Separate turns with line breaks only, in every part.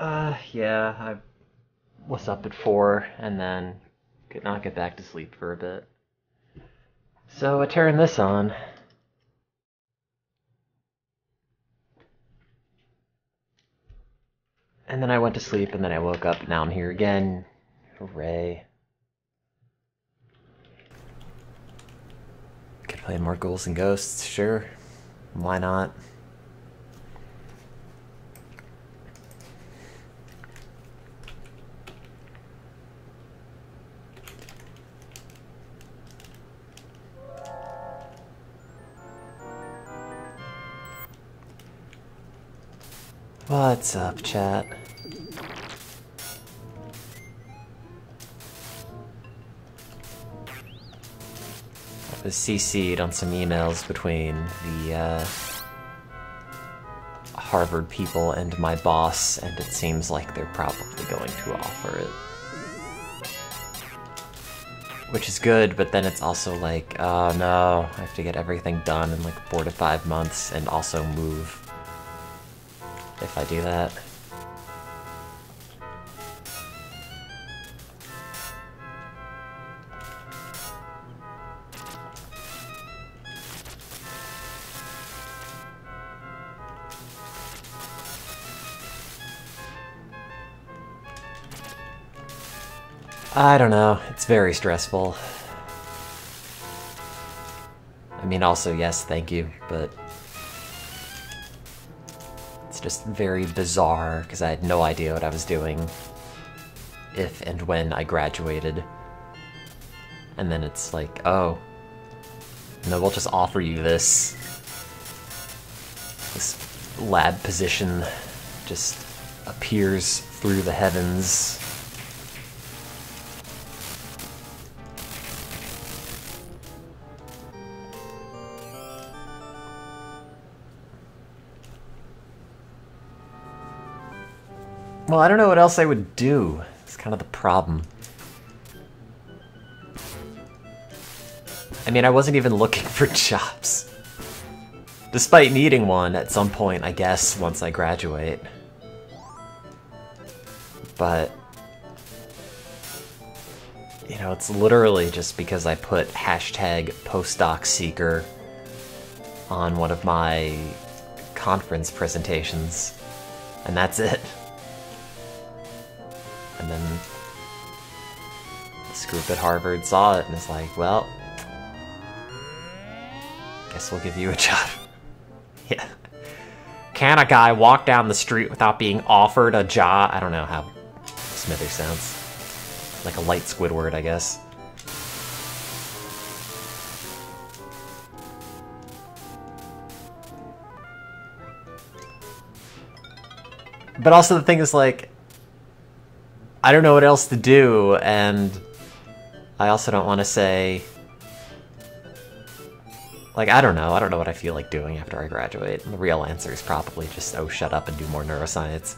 Yeah, I was up at 4 and then could not get back to sleep for a bit. So I turned this on. And then I went to sleep and then I woke up. Now I'm here again. Hooray. Could play more Ghouls and Ghosts, sure. Why not? What's up, chat? I was CC'd on some emails between the Harvard people and my boss, and it seems like they're probably going to offer it. Which is good, but then it's also like, oh no, I have to get everything done in like 4 to 5 months and also move if I do that. I don't know, it's very stressful. I mean, also, yes, thank you, but it's just very bizarre, because I had no idea what I was doing if and when I graduated. And then it's like, oh, no, we'll just offer you this lab position just appears through the heavens. Well, I don't know what else I would do. It's kind of the problem. I mean, I wasn't even looking for jobs. Despite needing one at some point, I guess, once I graduate. But, you know, it's literally just because I put hashtag postdoc seeker on one of my conference presentations, and that's it. And then this group at Harvard saw it and is like, well, guess we'll give you a job. Yeah. Can a guy walk down the street without being offered a job? I don't know how Smither sounds. Like a light Squidward, I guess. But also the thing is, like, I don't know what else to do, and I also don't want to say, like, I don't know what I feel like doing after I graduate. And the real answer is probably just, oh, shut up and do more neuroscience.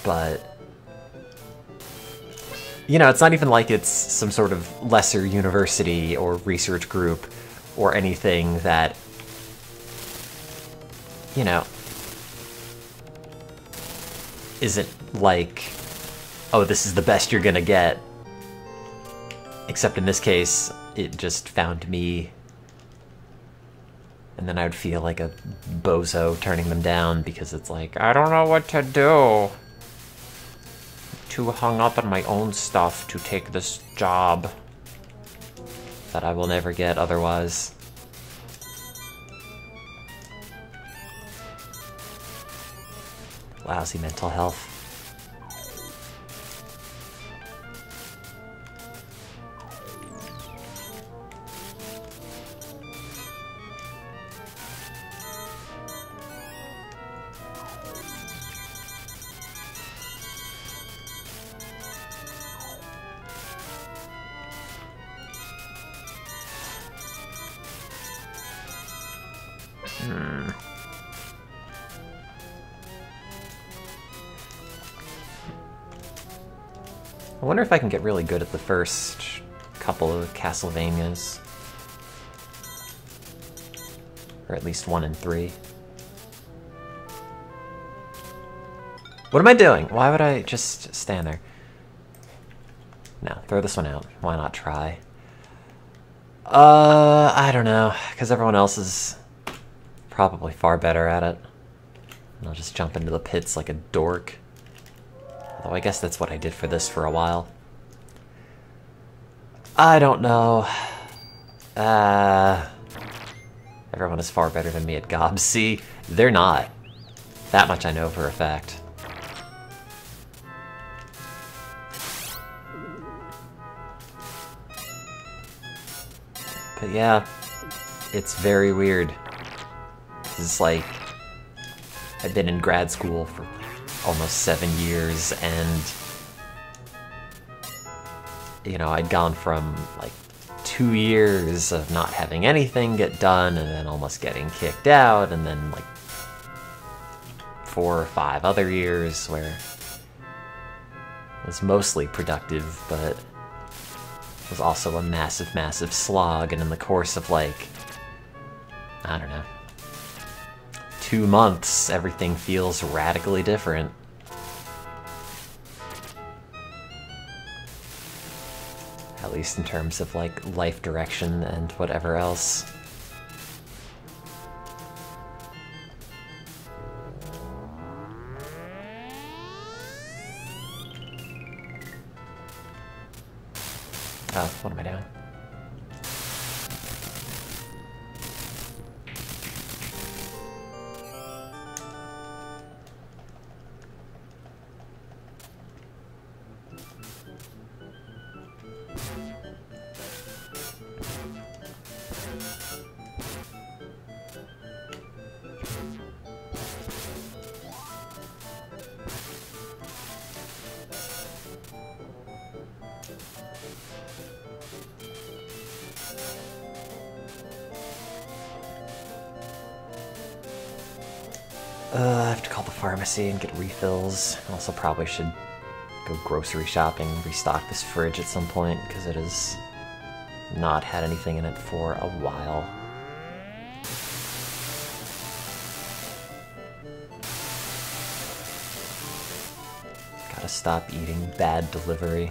But, you know, it's not even like it's some sort of lesser university or research group or anything that, you know, isn't like, oh, this is the best you're gonna get. Except in this case, it just found me. And then I would feel like a bozo turning them down because it's like, I don't know what to do. I'm too hung up on my own stuff to take this job that I will never get otherwise. Lousy mental health. I wonder if I can get really good at the first couple of Castlevanias. Or at least 1 and 3. What am I doing? Why would I just stand there? No, throw this one out. Why not try? I don't know, because everyone else is probably far better at it. And I'll just jump into the pits like a dork. Although I guess that's what I did for this for a while. I don't know. Everyone is far better than me at gobs. See, they're not. That much I know for a fact. But yeah, it's very weird. It's like, I've been in grad school for almost 7 years, and you know, I'd gone from like 2 years of not having anything get done, and then almost getting kicked out, and then like 4 or 5 other years where it was mostly productive, but it was also a massive, massive slog, and in the course of like, I don't know, 2 months, everything feels radically different. At least in terms of like life direction and whatever else. Oh, what am I doing? I have to call the pharmacy and get refills. Also probably should go grocery shopping, restock this fridge at some point, because it has not had anything in it for a while. Gotta stop eating bad delivery.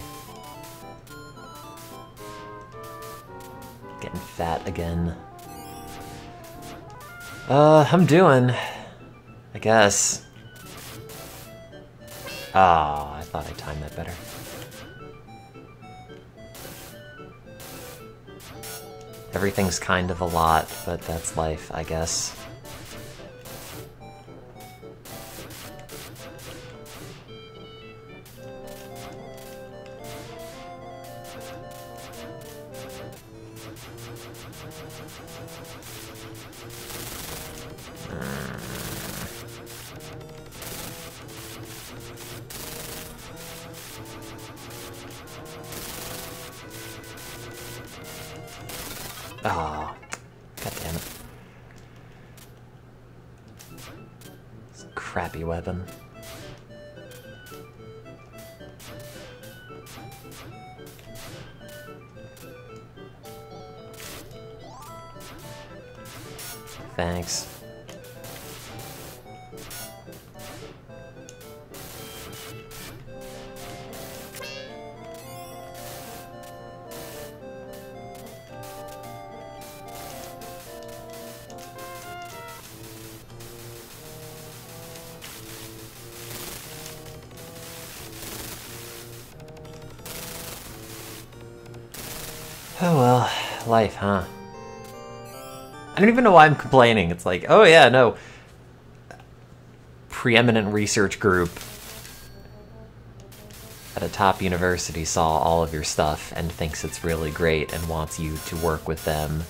Getting fat again. I'm doing, I guess. Ah, I thought I timed that better. Everything's kind of a lot, but that's life, I guess. Oh, god damn it. It's a crappy weapon. Thanks. Oh well, life, huh? I don't even know why I'm complaining. It's like, oh yeah, no. Preeminent research group at a top university saw all of your stuff and thinks it's really great and wants you to work with them.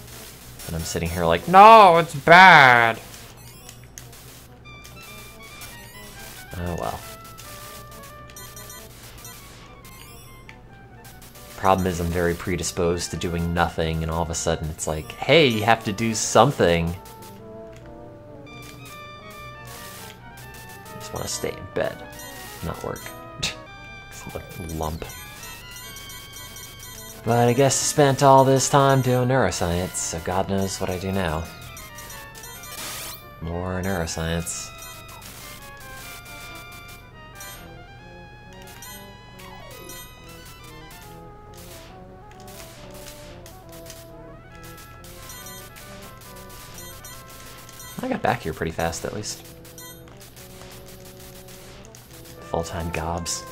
And I'm sitting here like, no, it's bad. Oh well. Problem is I'm very predisposed to doing nothing, and all of a sudden it's like, hey, you have to do something. I just want to stay in bed, not work. It's a lump. But I guess I spent all this time doing neuroscience, so God knows what I do now. More neuroscience. I got back here pretty fast, at least. Full-time gobs.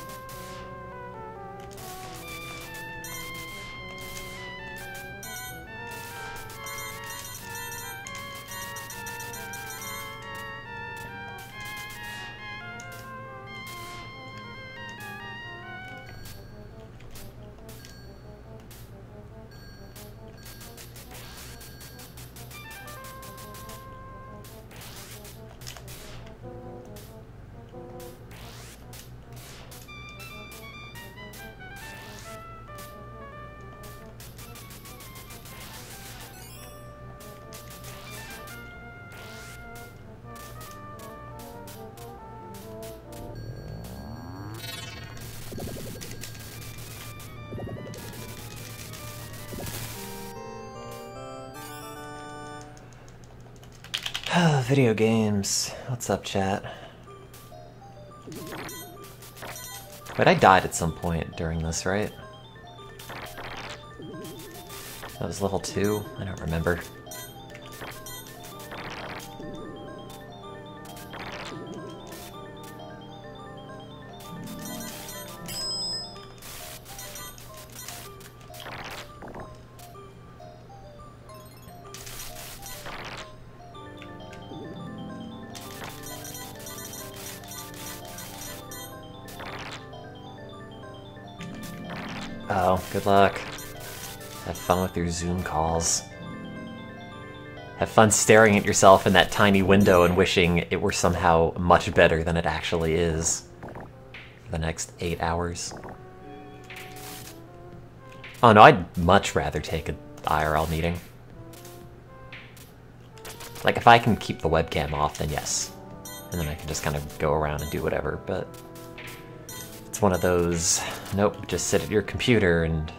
Video games. What's up, chat? But I died at some point during this, right? That was level 2? I don't remember. Oh, good luck. Have fun with your Zoom calls. Have fun staring at yourself in that tiny window and wishing it were somehow much better than it actually is for the next 8 hours. Oh no, I'd much rather take an IRL meeting. Like, if I can keep the webcam off, then yes. And then I can just kind of go around and do whatever, but it's one of those, nope, just sit at your computer and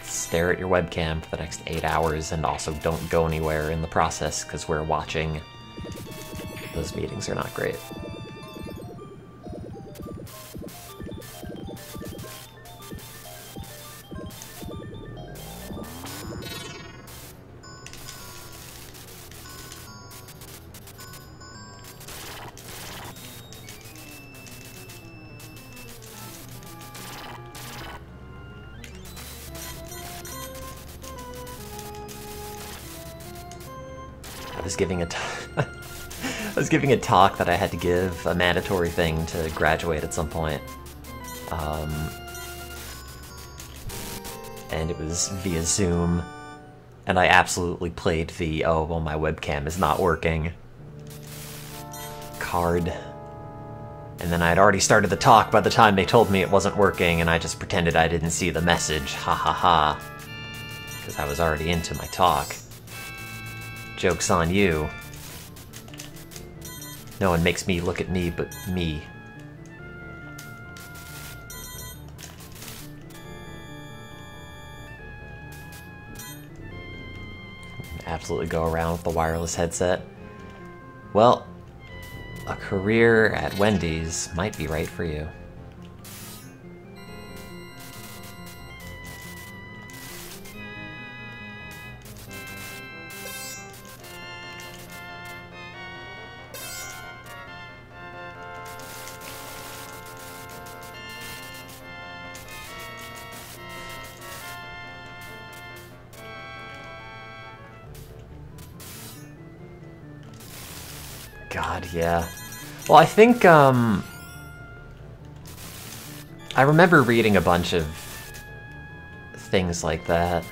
stare at your webcam for the next 8 hours and also don't go anywhere in the process because we're watching. Those meetings are not great. I was giving a talk that I had to give, a mandatory thing to graduate at some point. And it was via Zoom, and I absolutely played the, oh, well, my webcam is not working card. And then I had already started the talk by the time they told me it wasn't working, and I just pretended I didn't see the message, ha ha ha, because I was already into my talk. Joke's on you. No one makes me look at me but me. Absolutely go around with the wireless headset. Well, a career at Wendy's might be right for you. God, yeah. Well, I think, I remember reading a bunch of things like that.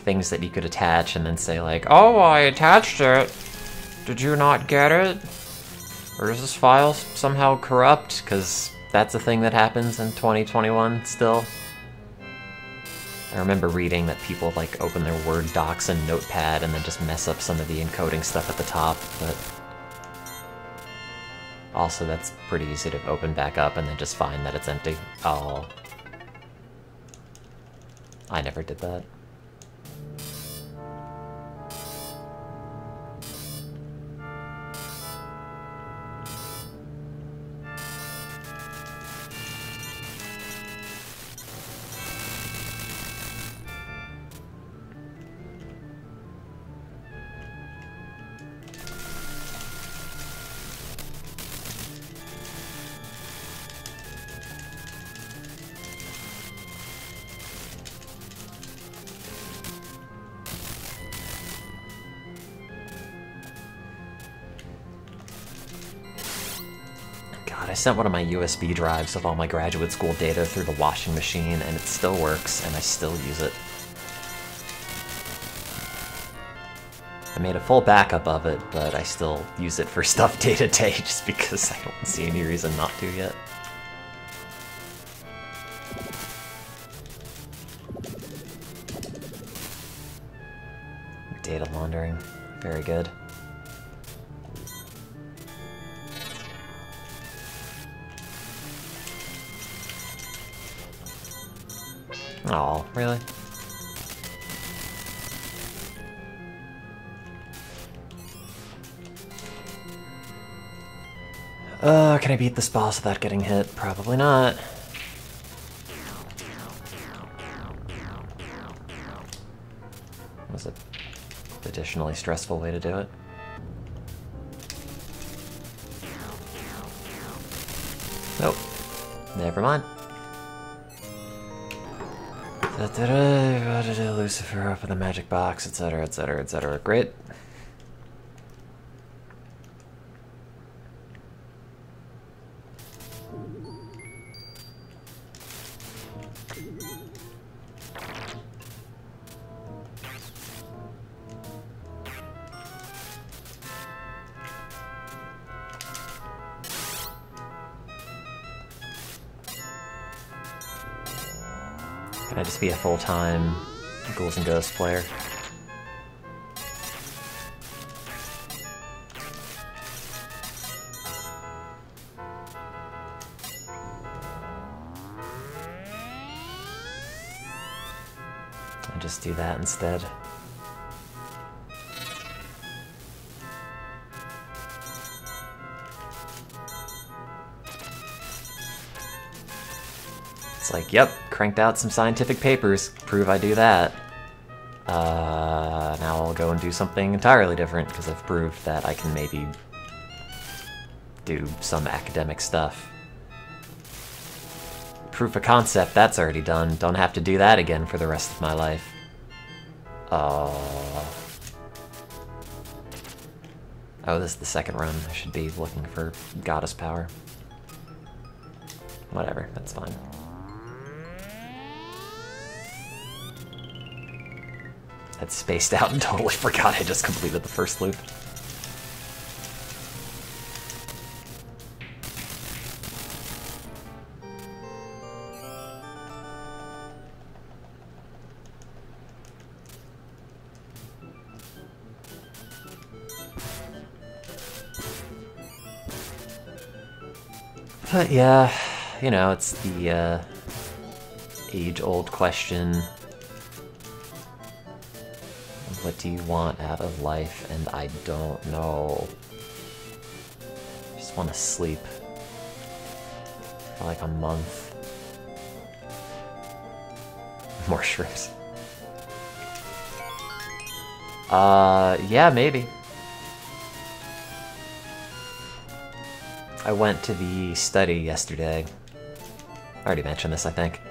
Things that you could attach and then say like, oh, I attached it. Did you not get it? Or is this file somehow corrupt? Because that's a thing that happens in 2021 still. I remember reading that people like open their Word docs and Notepad and then just mess up some of the encoding stuff at the top, but also that's pretty easy to open back up and then just find that it's empty. Oh. I never did that. God, I sent one of my USB drives with all my graduate school data through the washing machine, and it still works, and I still use it. I made a full backup of it, but I still use it for stuff day to day just because I don't see any reason not to yet. Data laundering, very good. Oh, really? Can I beat this boss without getting hit? Probably not. Was it an additionally stressful way to do it? Nope. Never mind. Lucifer, open the magic box, etc., etc., etc. Great. Can I just be a full-time Ghouls and Ghosts player? I just do that instead. It's like, yep, cranked out some scientific papers, prove I do that. Now I'll go and do something entirely different, because I've proved that I can maybe do some academic stuff. Proof of concept, that's already done. Don't have to do that again for the rest of my life. Oh, this is the second run. I should be looking for goddess power. Whatever, that's fine. I'd spaced out and totally forgot I just completed the first loop. But yeah, you know, it's the age-old question. What do you want out of life? And I don't know. I just want to sleep for like a month. More shrooms. Yeah, maybe. I went to the study yesterday. I already mentioned this, I think.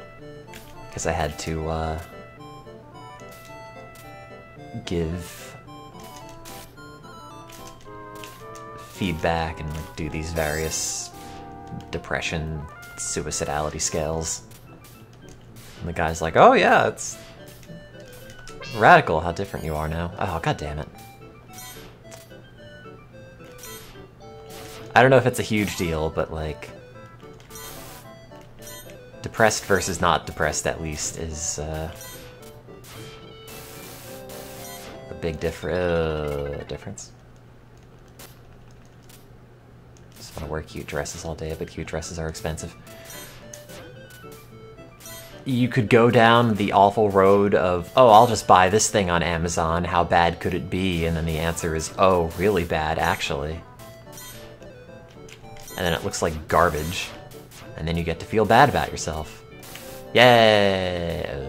Because I had to, give feedback and like, do these various depression, suicidality scales. And the guy's like, oh yeah, it's radical how different you are now. Oh, god damn it. I don't know if it's a huge deal, but like, depressed versus not depressed at least is a big difference. Just want to wear cute dresses all day, but cute dresses are expensive. You could go down the awful road of, oh, I'll just buy this thing on Amazon, how bad could it be? And then the answer is, oh, really bad, actually. And then it looks like garbage. And then you get to feel bad about yourself. Yay!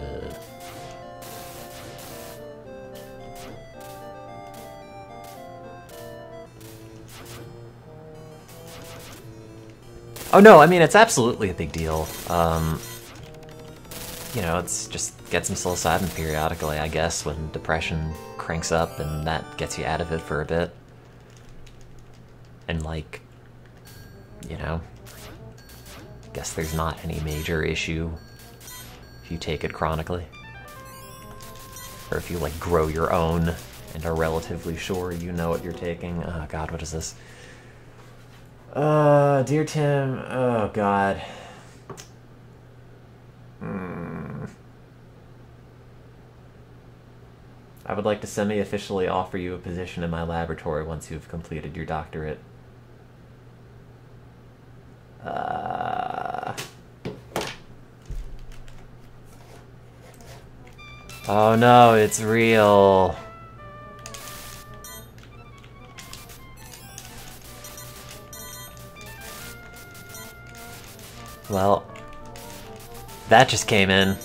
Oh no, I mean, it's absolutely a big deal. You know, it's just get some psilocybin periodically, I guess, when depression cranks up, and that gets you out of it for a bit. And like, you know, guess there's not any major issue if you take it chronically. Or if you, like, grow your own and are relatively sure you know what you're taking. Oh, God, what is this? Dear Tim, oh, God. I would like to semi-officially offer you a position in my laboratory once you've completed your doctorate. Oh no, it's real. Well, that just came in.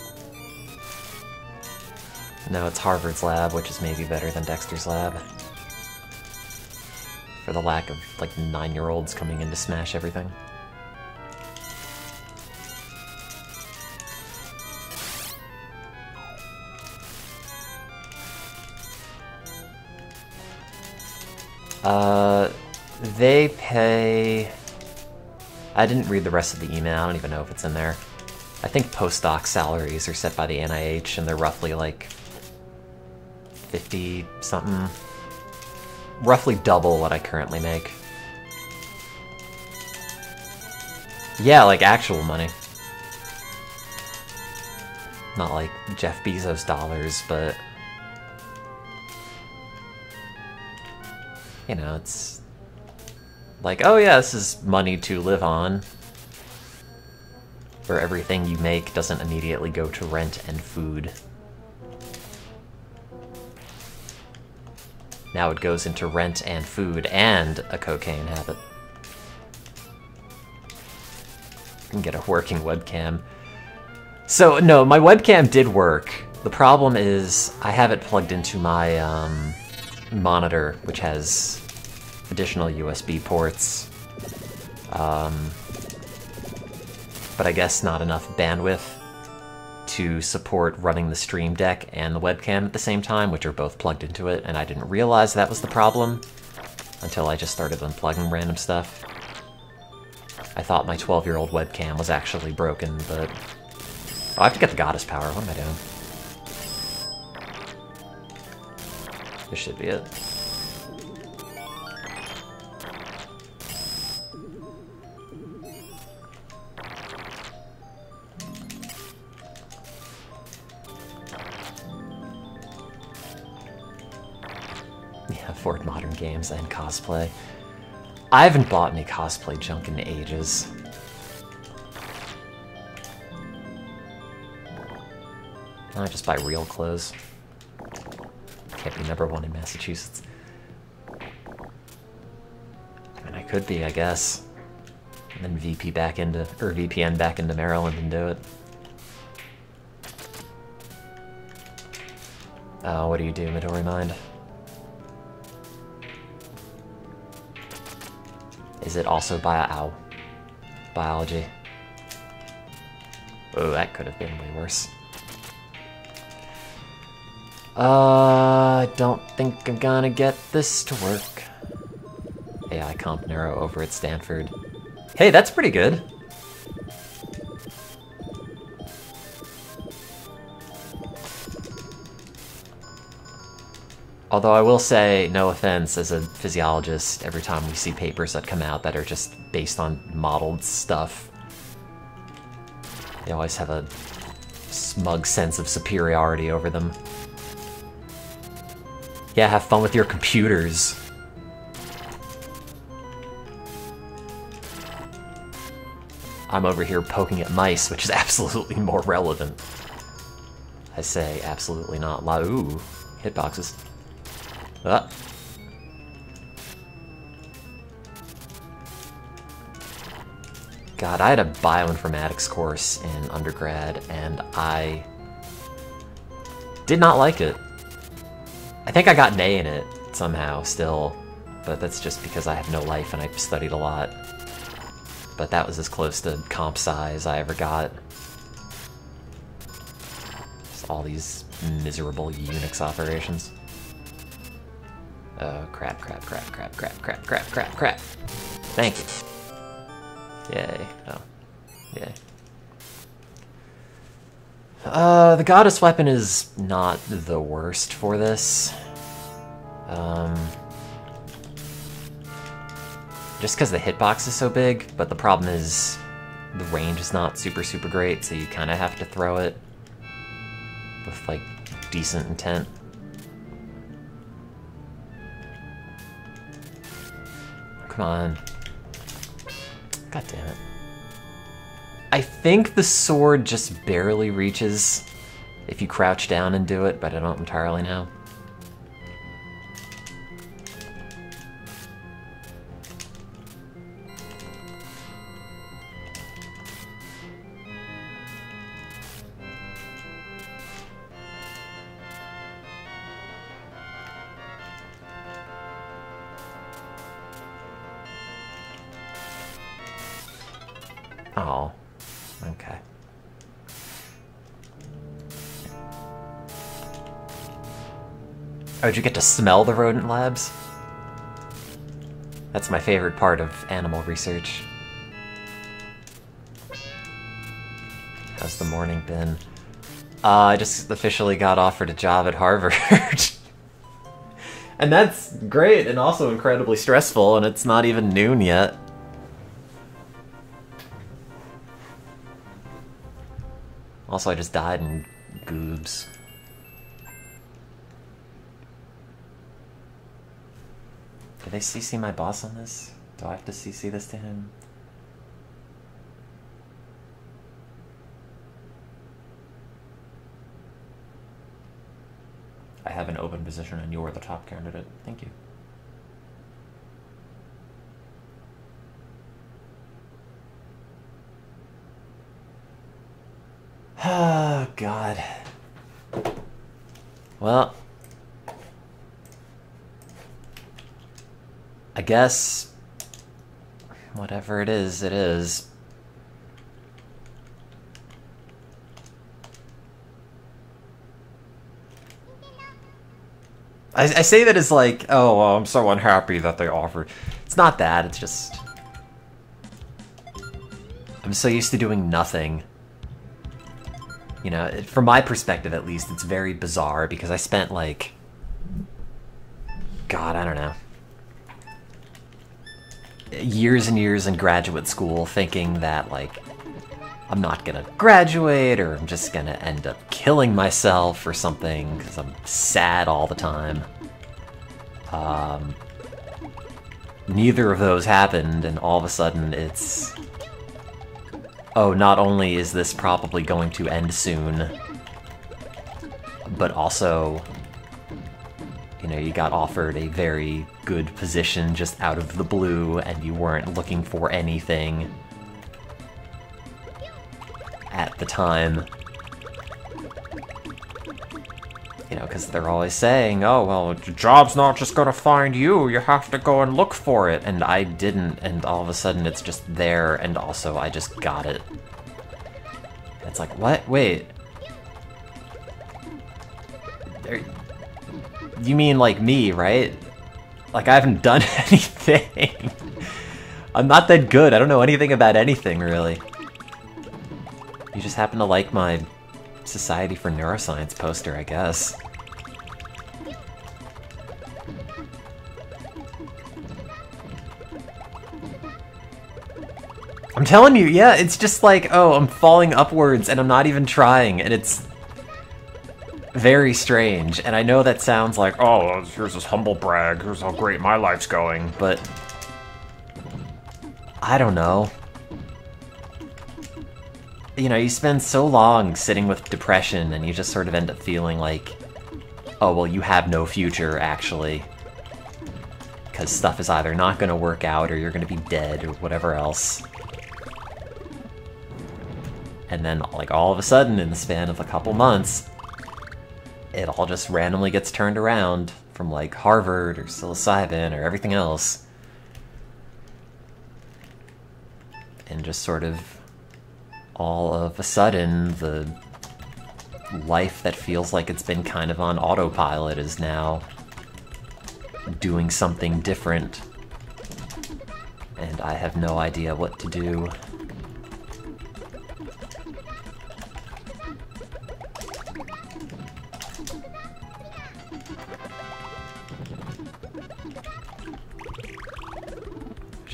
No, it's Harvard's lab, which is maybe better than Dexter's lab. For the lack of, like, 9-year-olds coming in to smash everything. They pay... I didn't read the rest of the email, I don't even know if it's in there. I think postdoc salaries are set by the NIH, and they're roughly like 50-something. Roughly double what I currently make. Yeah, like actual money. Not like Jeff Bezos dollars, but... You know, it's... like, oh yeah, this is money to live on. Where everything you make doesn't immediately go to rent and food. Now it goes into rent and food and a cocaine habit. I can get a working webcam. So, no, my webcam did work. The problem is I have it plugged into my monitor, which has additional USB ports. But I guess not enough bandwidth to support running the Stream Deck and the webcam at the same time, which are both plugged into it, and I didn't realize that was the problem until I just started unplugging random stuff. I thought my 12-year-old webcam was actually broken, but... Oh, I have to get the goddess power. What am I doing? This should be it. Yeah, Ford Modern Games and cosplay. I haven't bought any cosplay junk in ages. I just buy real clothes. Can't be #1 in Massachusetts. I mean, I could be, I guess. And then VPN back into Maryland and do it. Oh, what do you do, Midori Mind? Is it also biology? Oh, that could have been way worse. I don't think I'm gonna get this to work. AI Comp Neuro over at Stanford. Hey, that's pretty good. Although I will say, no offense, as a physiologist, every time we see papers that come out that are just based on modeled stuff, they always have a smug sense of superiority over them. Yeah, have fun with your computers. I'm over here poking at mice, which is absolutely more relevant. I say absolutely not. Ooh, hitboxes. Ah. God, I had a bioinformatics course in undergrad, and I did not like it. I think I got an A in it somehow still, but that's just because I have no life and I studied a lot. But that was as close to comp sci as I ever got. Just all these miserable Unix operations. Oh, crap. Thank you. Yay. Oh. Yeah. The goddess weapon is not the worst for this. Just because the hitbox is so big, but the problem is the range is not super great, so you kind of have to throw it with, like, decent intent. Come on. God damn it. I think the sword just barely reaches if you crouch down and do it, but I don't entirely know. Oh, okay. Oh, did you get to smell the rodent labs? That's my favorite part of animal research. How's the morning been? I just officially got offered a job at Harvard. And that's great and also incredibly stressful, and it's not even noon yet. Also, I just died in goobs. Did they CC my boss on this? Do I have to CC this to him? I have an open position and you're the top candidate. Thank you. Oh, God. Well, I guess whatever it is, it is. I say that as like, oh, well, I'm so unhappy that they offered. It's not that, it's just... I'm so used to doing nothing. You know, from my perspective at least, it's very bizarre because I spent like... God, I don't know. Years and years in graduate school thinking that, like, I'm not gonna graduate or I'm just gonna end up killing myself or something because I'm sad all the time. Neither of those happened, and all of a sudden it's... Oh, not only is this probably going to end soon, but also, you know, you got offered a very good position just out of the blue, and you weren't looking for anything at the time. You know, because they're always saying, oh, well, your job's not just gonna find you, you have to go and look for it. And I didn't, and all of a sudden it's just there, and also I just got it. And it's like, what? Wait. You mean like me, right? Like I haven't done anything. I'm not that good, I don't know anything about anything, really. You just happen to like my Society for Neuroscience poster, I guess. I'm telling you, yeah, it's just like, oh, I'm falling upwards and I'm not even trying, and it's very strange. And I know that sounds like, oh, here's this humble brag, here's how great my life's going, but I don't know. You know, you spend so long sitting with depression and you just sort of end up feeling like, oh, well, you have no future, actually. Because stuff is either not going to work out or you're going to be dead or whatever else. And then, like, all of a sudden, in the span of a couple months, it all just randomly gets turned around from, like, Harvard or psilocybin or everything else. And just sort of... all of a sudden, the life that feels like it's been kind of on autopilot is now doing something different. And I have no idea what to do.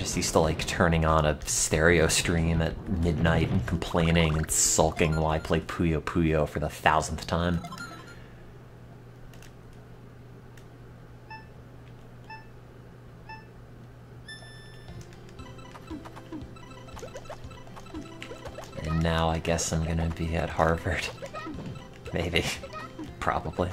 Just used to like turning on a stereo stream at midnight and complaining and sulking while I play Puyo Puyo for the 1000th time. And now I guess I'm gonna be at Harvard. Maybe. Probably.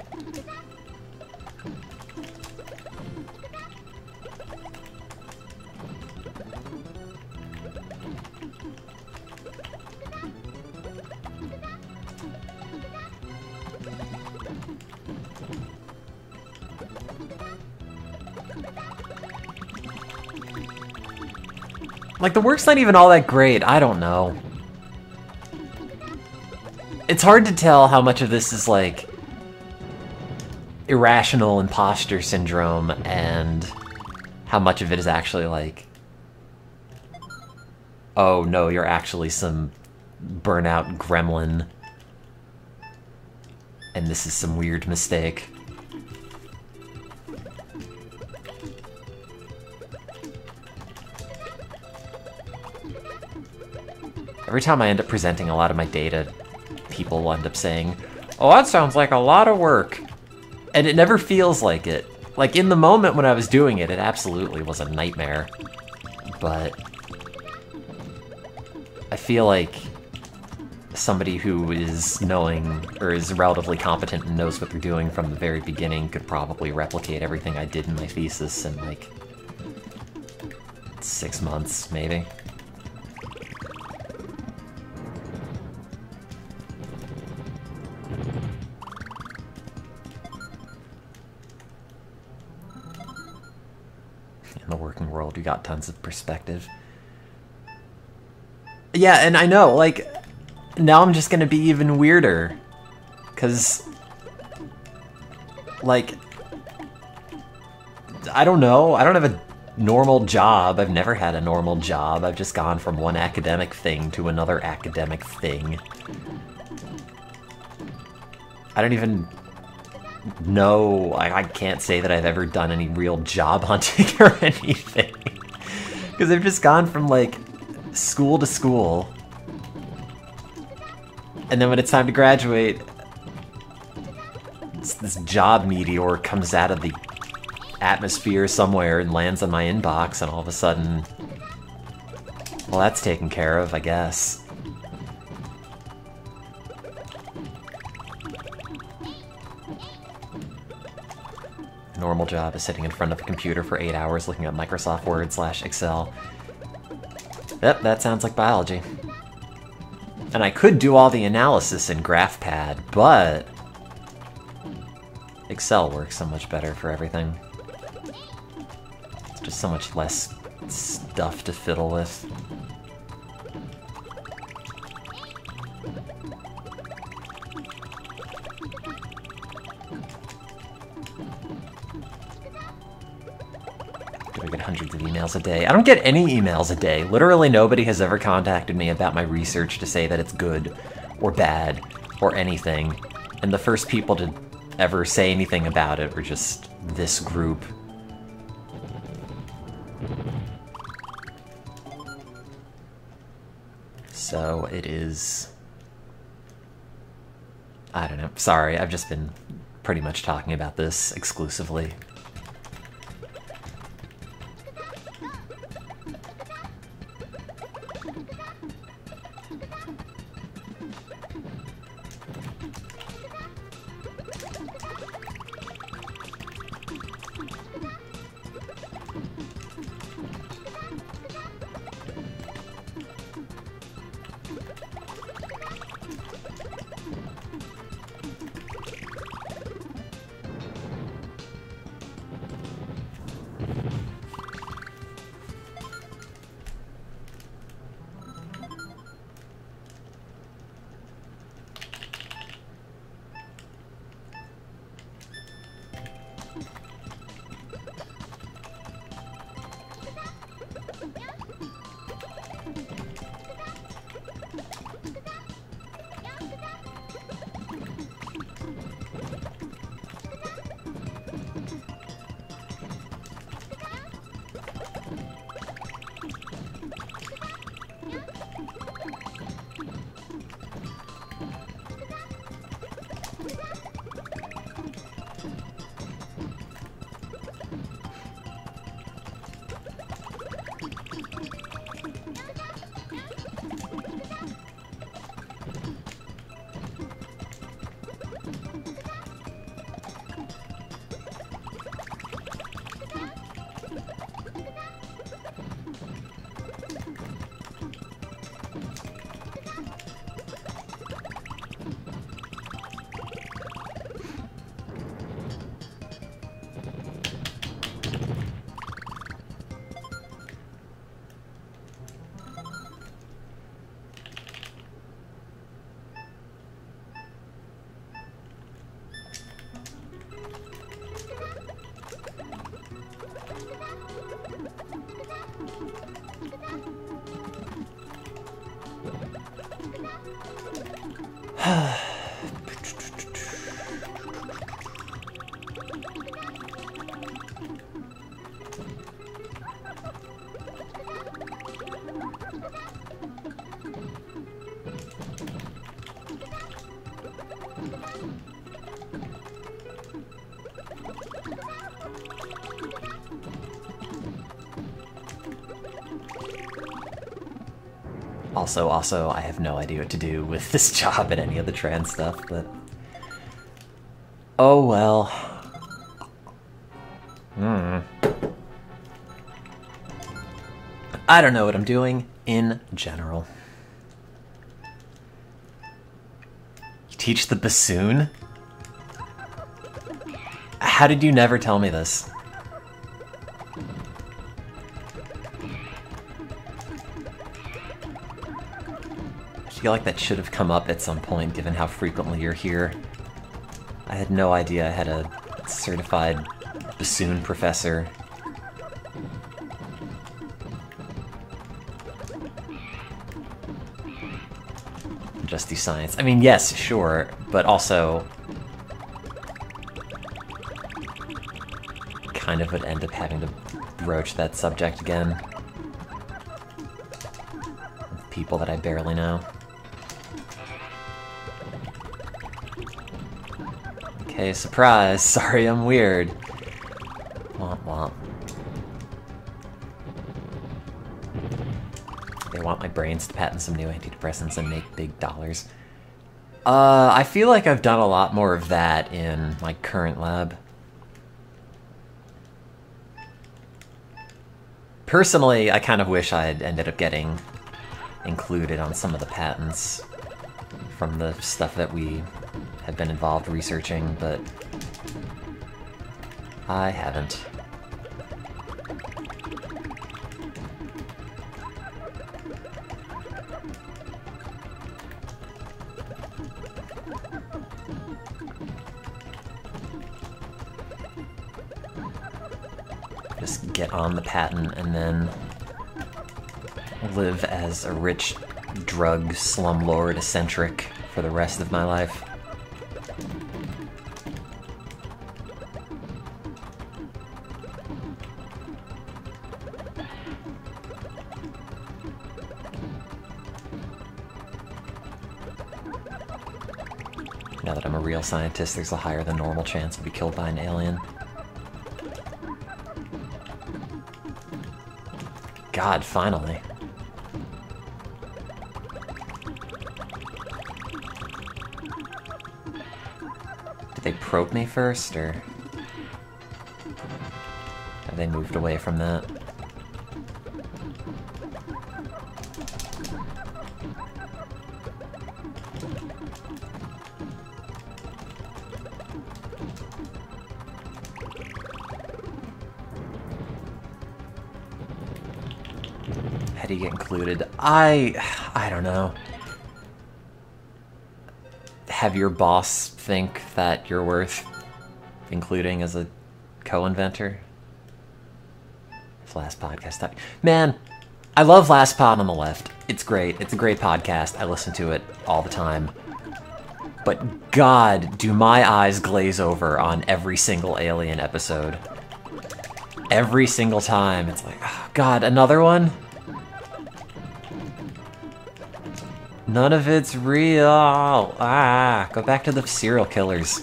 Like, the work's not even all that great. I don't know. It's hard to tell how much of this is, like, irrational imposter syndrome and how much of it is actually, like, oh, no, you're actually some burnout gremlin and this is some weird mistake. Every time I end up presenting a lot of my data, people will end up saying, oh, that sounds like a lot of work. And it never feels like it. Like, in the moment when I was doing it, it absolutely was a nightmare. But I feel like somebody who is knowing, or is relatively competent and knows what they're doing from the very beginning could probably replicate everything I did in my thesis in, like, 6 months, maybe. In the working world, you got tons of perspective. Yeah, and I know, like, now I'm just gonna be even weirder. 'Cause, like, I don't know, I don't have a normal job. I've never had a normal job. I've just gone from one academic thing to another academic thing. I don't even know, I can't say that I've ever done any real job hunting or anything. Because I've just gone from, like, school to school. And then when it's time to graduate, this job meteor comes out of the atmosphere somewhere and lands on my inbox, and all of a sudden, well, that's taken care of, I guess. A normal job is sitting in front of a computer for 8 hours looking at Microsoft Word/Excel. Yep, that sounds like biology. And I could do all the analysis in GraphPad, but Excel works so much better for everything. It's just so much less stuff to fiddle with. Do I get hundreds of emails a day? I don't get any emails a day. Literally nobody has ever contacted me about my research to say that it's good or bad or anything. And the first people to ever say anything about it were just this group. So it is... I don't know. Sorry, I've just been pretty much talking about this exclusively. Also, I have no idea what to do with this job and any of the trans stuff, but... oh well. I don't know what I'm doing in general. You teach the bassoon? How did you never tell me this? I feel like that should have come up at some point, given how frequently you're here. I had no idea I had a certified bassoon professor. Just do science. I mean, yes, sure, but also... kind of would end up having to broach that subject again. With people that I barely know. Okay, surprise! Sorry I'm weird. Womp womp. They want my brains to patent some new antidepressants and make big dollars. I feel like I've done a lot more of that in my current lab. Personally, I kind of wish I had ended up getting included on some of the patents from the stuff that we have been involved researching, but I haven't. Just get on the patent and then live as a rich drug slumlord eccentric for the rest of my life. Now that I'm a real scientist, there's a higher than normal chance to be killed by an alien. God, finally. Did they probe me first, or have they moved away from that? How do you get included? I don't know. Have your boss think that you're worth including as a co-inventor? This last podcast topic. Man, I love Last Pod on the Left. It's great. It's a great podcast. I listen to it all the time. But God, do my eyes glaze over on every single Alien episode. Every single time. It's like, oh God, another one? None of it's real. Ah, go back to the serial killers.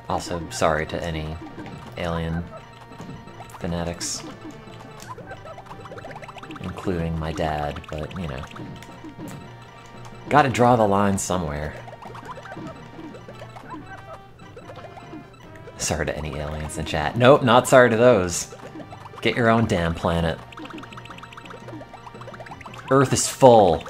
Also, sorry to any Alien fanatics, including my dad, but, you know, gotta draw the line somewhere. Sorry to any aliens in chat. Nope, not sorry to those. Get your own damn planet. Earth is full.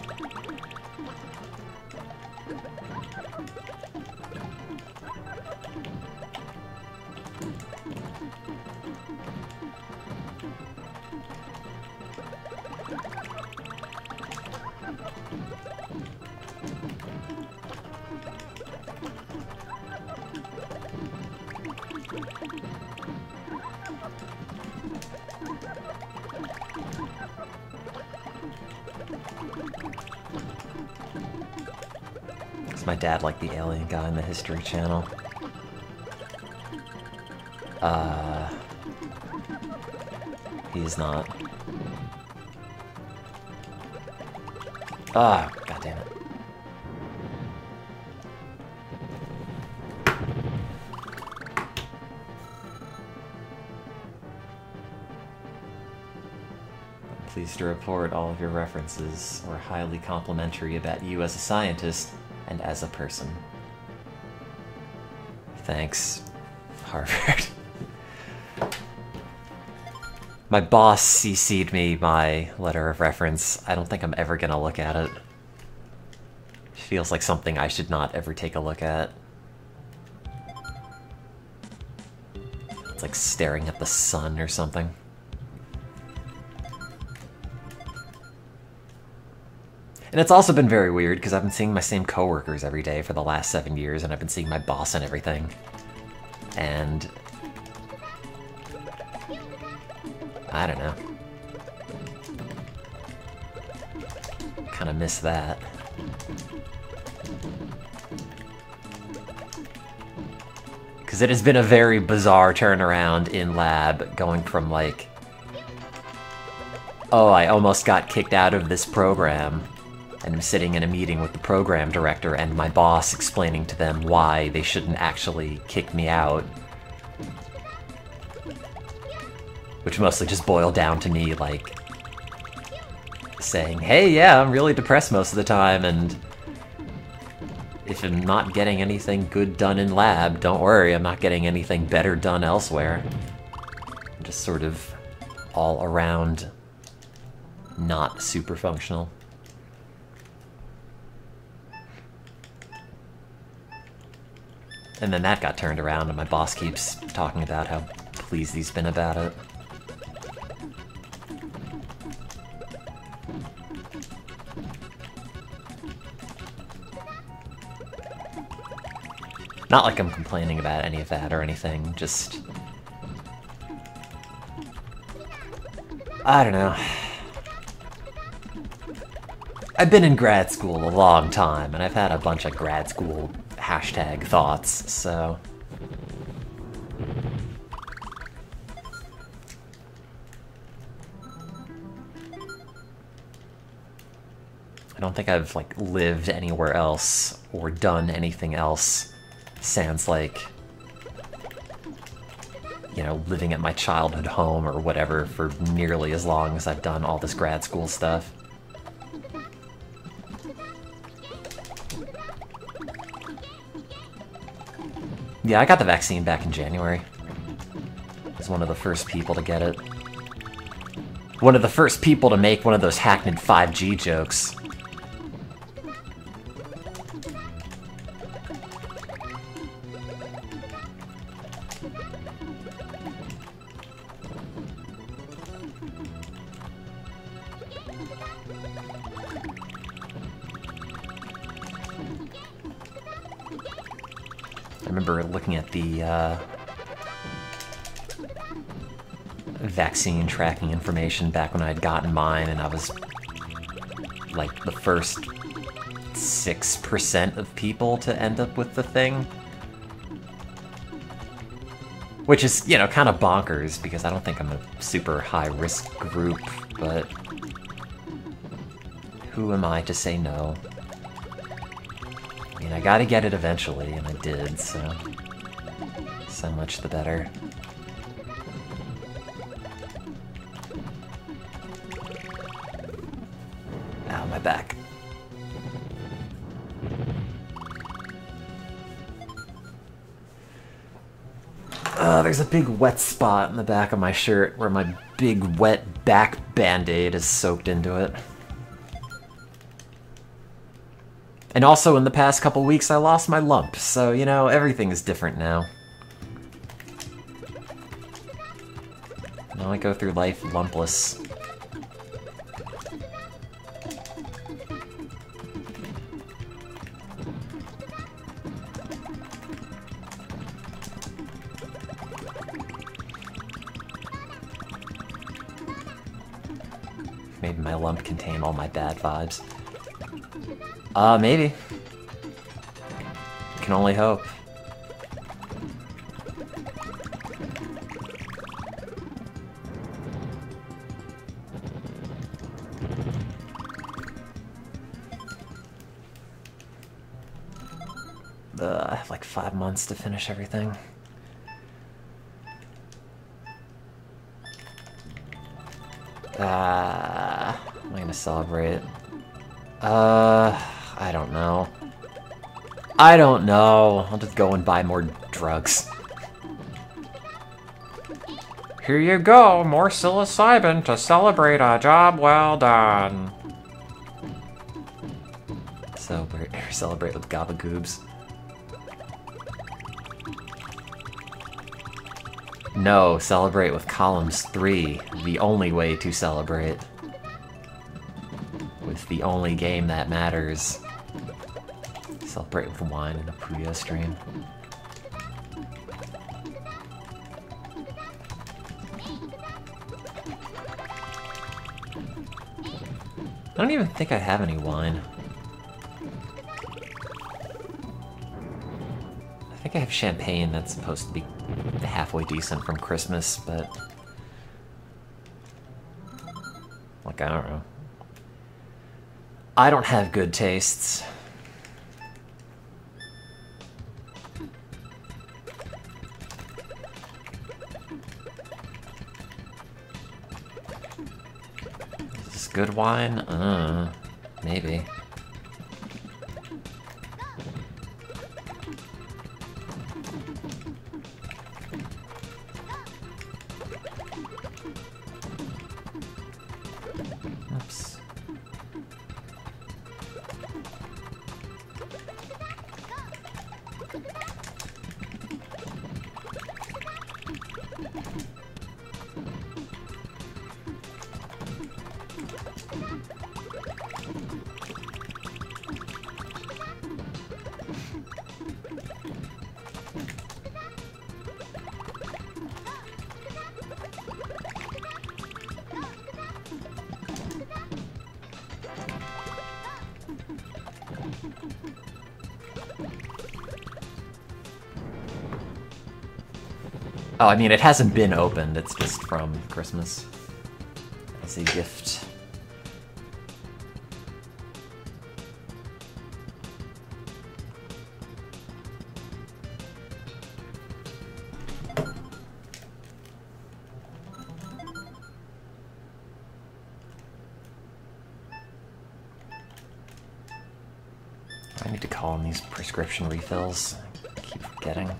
Because my dad liked the alien guy in the History Channel. He's not. Ah, god damn it. I'm pleased to report all of your references were highly complimentary about you as a scientist and as a person. Thanks, Harvard. My boss CC'd me my letter of reference. I don't think I'm ever gonna look at it. It feels like something I should not ever take a look at. It's like staring at the sun or something. And it's also been very weird because I've been seeing my same coworkers every day for the last 7 years, and I've been seeing my boss and everything. And I don't know. Kind of miss that. Because it has been a very bizarre turnaround in lab, going from like, oh, I almost got kicked out of this program, and I'm sitting in a meeting with the program director and my boss explaining to them why they shouldn't actually kick me out. Which mostly just boiled down to me, like, saying, hey, yeah, I'm really depressed most of the time, and if I'm not getting anything good done in lab, don't worry, I'm not getting anything better done elsewhere. I'm just sort of all around not super functional. And then that got turned around, and my boss keeps talking about how pleased he's been about it. Not like I'm complaining about any of that or anything, just... I don't know. I've been in grad school a long time, and I've had a bunch of grad school hashtag thoughts, so... I don't think I've, like, lived anywhere else or done anything else sans, like, you know, living at my childhood home or whatever for nearly as long as I've done all this grad school stuff. Yeah, I got the vaccine back in January. I was one of the first people to get it. One of the first people to make one of those hackneyed 5G jokes. I remember looking at the vaccine tracking information back when I had gotten mine, and I was like the first 6% of people to end up with the thing. Which is, you know, kind of bonkers, because I don't think I'm a super high-risk group, but who am I to say no? I mean, I gotta get it eventually, and I did, so much the better. Ow, my back. There's a big wet spot in the back of my shirt where my big wet back band-aid is soaked into it. And also, in the past couple weeks, I lost my lump, so, you know, everything is different now. Now I go through life lumpless. Maybe my lump contain all my bad vibes. Maybe. can only hope. I have like 5 months to finish everything. Am I gonna celebrate? I don't know. I don't know. I'll just go and buy more drugs. Here you go, more psilocybin to celebrate a job well done. Celebrate with gabagoobs. No, celebrate with columns 3. The only way to celebrate. With the only game that matters. Celebrate with wine and a Puyo stream. I don't even think I have any wine. I think I have champagne that's supposed to be halfway decent from Christmas, but... like, I don't know. I don't have good tastes. Is this good wine? Maybe. Oops. Oh, I mean, it hasn't been opened, it's just from Christmas. As a gift. I need to call in these prescription refills. I keep forgetting.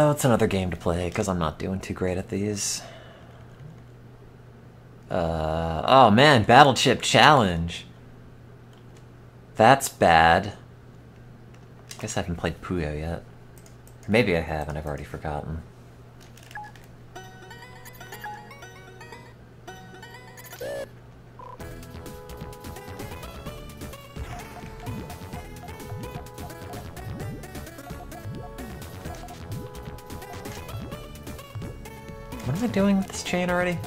What's another game to play? Because I'm not doing too great at these. Oh man, Battle Chip Challenge. That's bad. I guess I haven't played Puyo yet. Maybe I have and I've already forgotten. What am I doing with this chain already?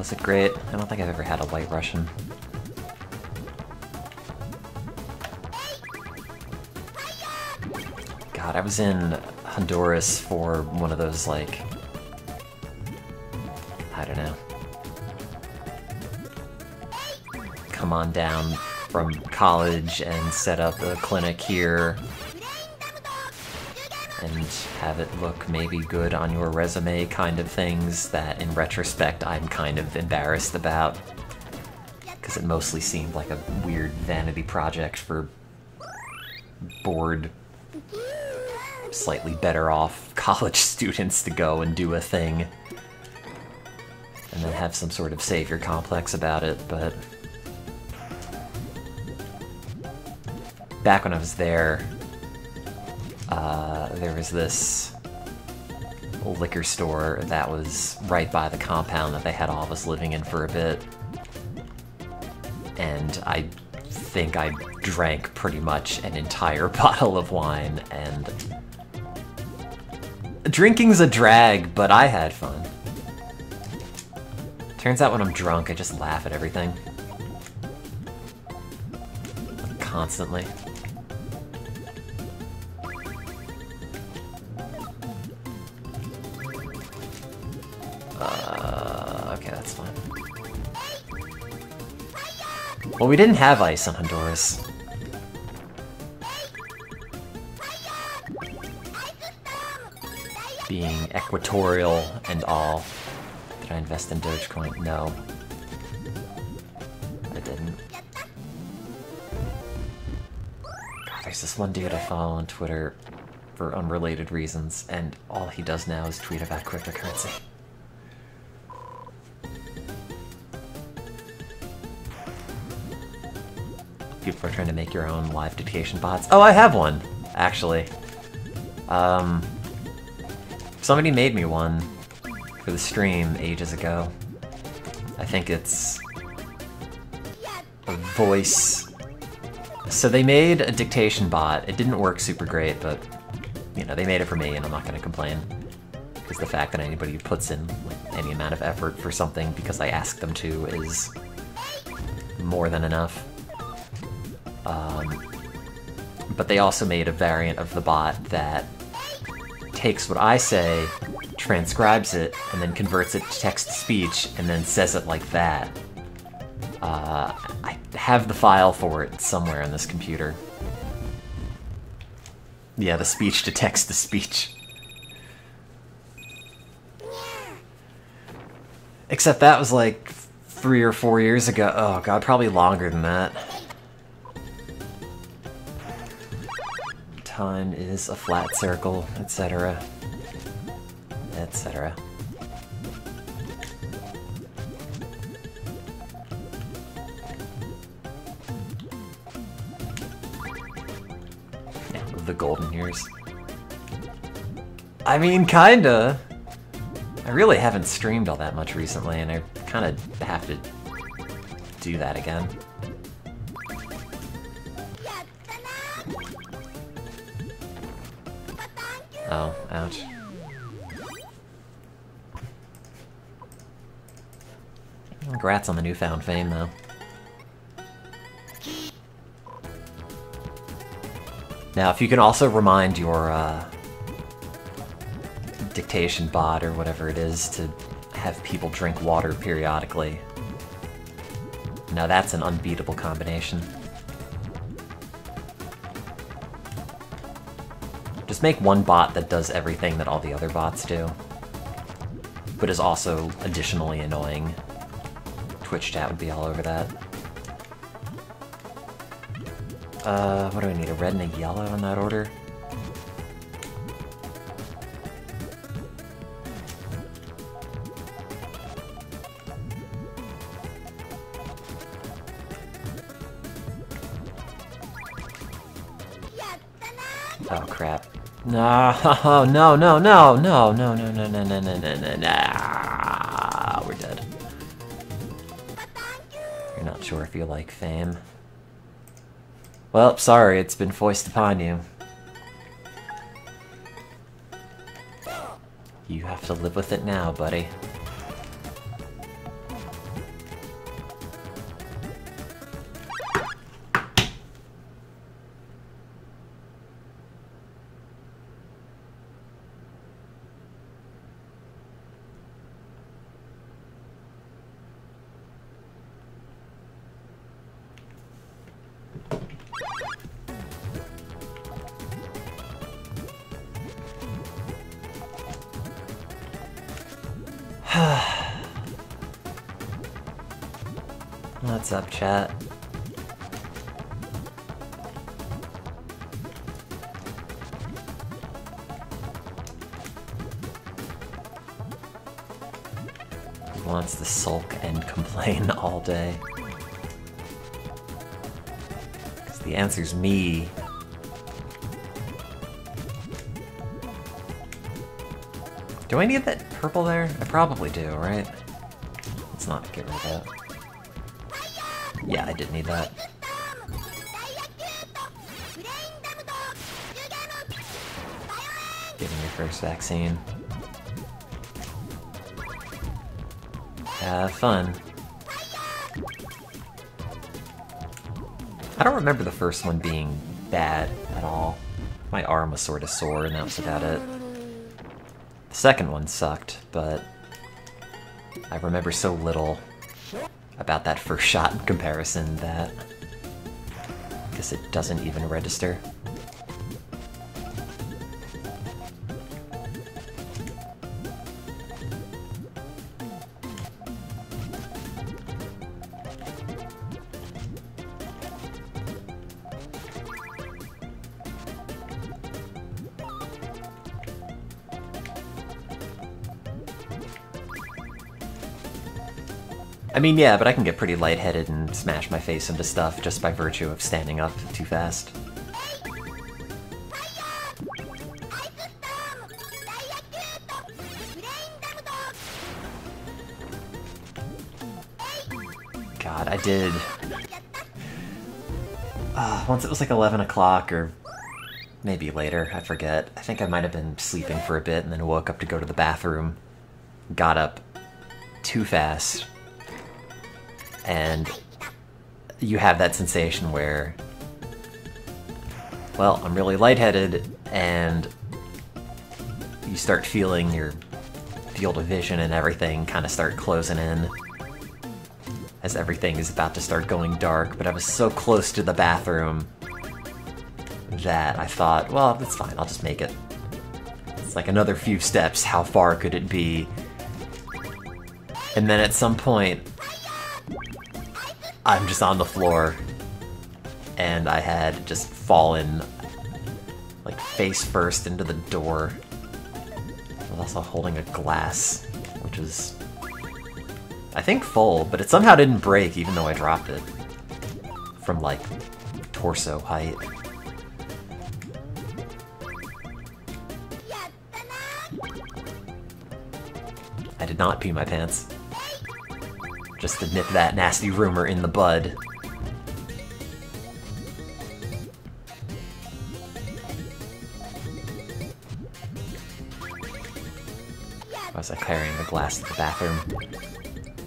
Was it great? I don't think I've ever had a White Russian. God, I was in Honduras for one of those, like, I don't know, come on down from college and set up a clinic here and have it look maybe good on your resume kind of things that in retrospect I'm kind of embarrassed about, because it mostly seemed like a weird vanity project for bored, slightly better off college students to go and do a thing and then have some sort of savior complex about it. But back when I was there, there was this liquor store that was right by the compound that they had all of us living in for a bit, and I think I drank pretty much an entire bottle of wine, and drinking's a drag, but I had fun. Turns out when I'm drunk, I just laugh at everything. Constantly. Okay, that's fine. Well, we didn't have ice on Honduras. Being equatorial and all. Did I invest in Dogecoin? No. I didn't. God, there's this one dude I follow on Twitter for unrelated reasons, and all he does now is tweet about cryptocurrency. People are trying to make your own live dictation bots. Oh, I have one, actually. Somebody made me one for the stream ages ago. I think it's a voice. So they made a dictation bot. It didn't work super great, but you know, they made it for me, and I'm not going to complain. Because the fact that anybody who puts in like, any amount of effort for something because I ask them to is more than enough. But they also made a variant of the bot that takes what I say, transcribes it, and then converts it to text-to-speech, and then says it like that. I have the file for it somewhere on this computer. Yeah, the speech to text-to-speech. Except that was like 3 or 4 years ago. Oh god, probably longer than that. Time is a flat circle, etc. etc. Yeah, the golden years. I mean, kinda. I really haven't streamed all that much recently, and I kinda have to do that again. Oh, ouch. Congrats on the newfound fame, though. Now, if you can also remind your, dictation bot, or whatever it is, to have people drink water periodically. Now that's an unbeatable combination. Just make one bot that does everything that all the other bots do, but is also additionally annoying. Twitch chat would be all over that. What do I need? A red and a yellow in that order? Oh crap. No, no, no, no, no, no, no, no, no, no, no, no, no, no. We're dead. You're not sure if you like fame. Well, sorry, it's been foisted upon you. You have to live with it now, buddy. What's up, chat? He wants to sulk and complain all day. Because the answer's me. Do I need that purple there? I probably do, right? Let's not get rid of that. Yeah, I did need that. Getting your first vaccine. Have fun. I don't remember the first one being bad at all. My arm was sort of sore and that was about it. The second one sucked, but I remember so little about that first shot in comparison that I guess it doesn't even register. I mean, yeah, but I can get pretty lightheaded and smash my face into stuff just by virtue of standing up too fast. God, I did... once it was like 11 o'clock or maybe later, I forget. I think I might have been sleeping for a bit and then woke up to go to the bathroom. Got up too fast. And you have that sensation where, well, I'm really lightheaded, and you start feeling your field of vision and everything kind of start closing in as everything is about to start going dark, but I was so close to the bathroom that I thought, well, that's fine, I'll just make it. It's like another few steps, how far could it be? And then at some point, I'm just on the floor, and I had just fallen, like, face first into the door. I was also holding a glass, which is, I think, full, but it somehow didn't break even though I dropped it from, like, torso height. I did not pee my pants. Just to nip that nasty rumor in the bud. Why was I carrying the glass to the bathroom?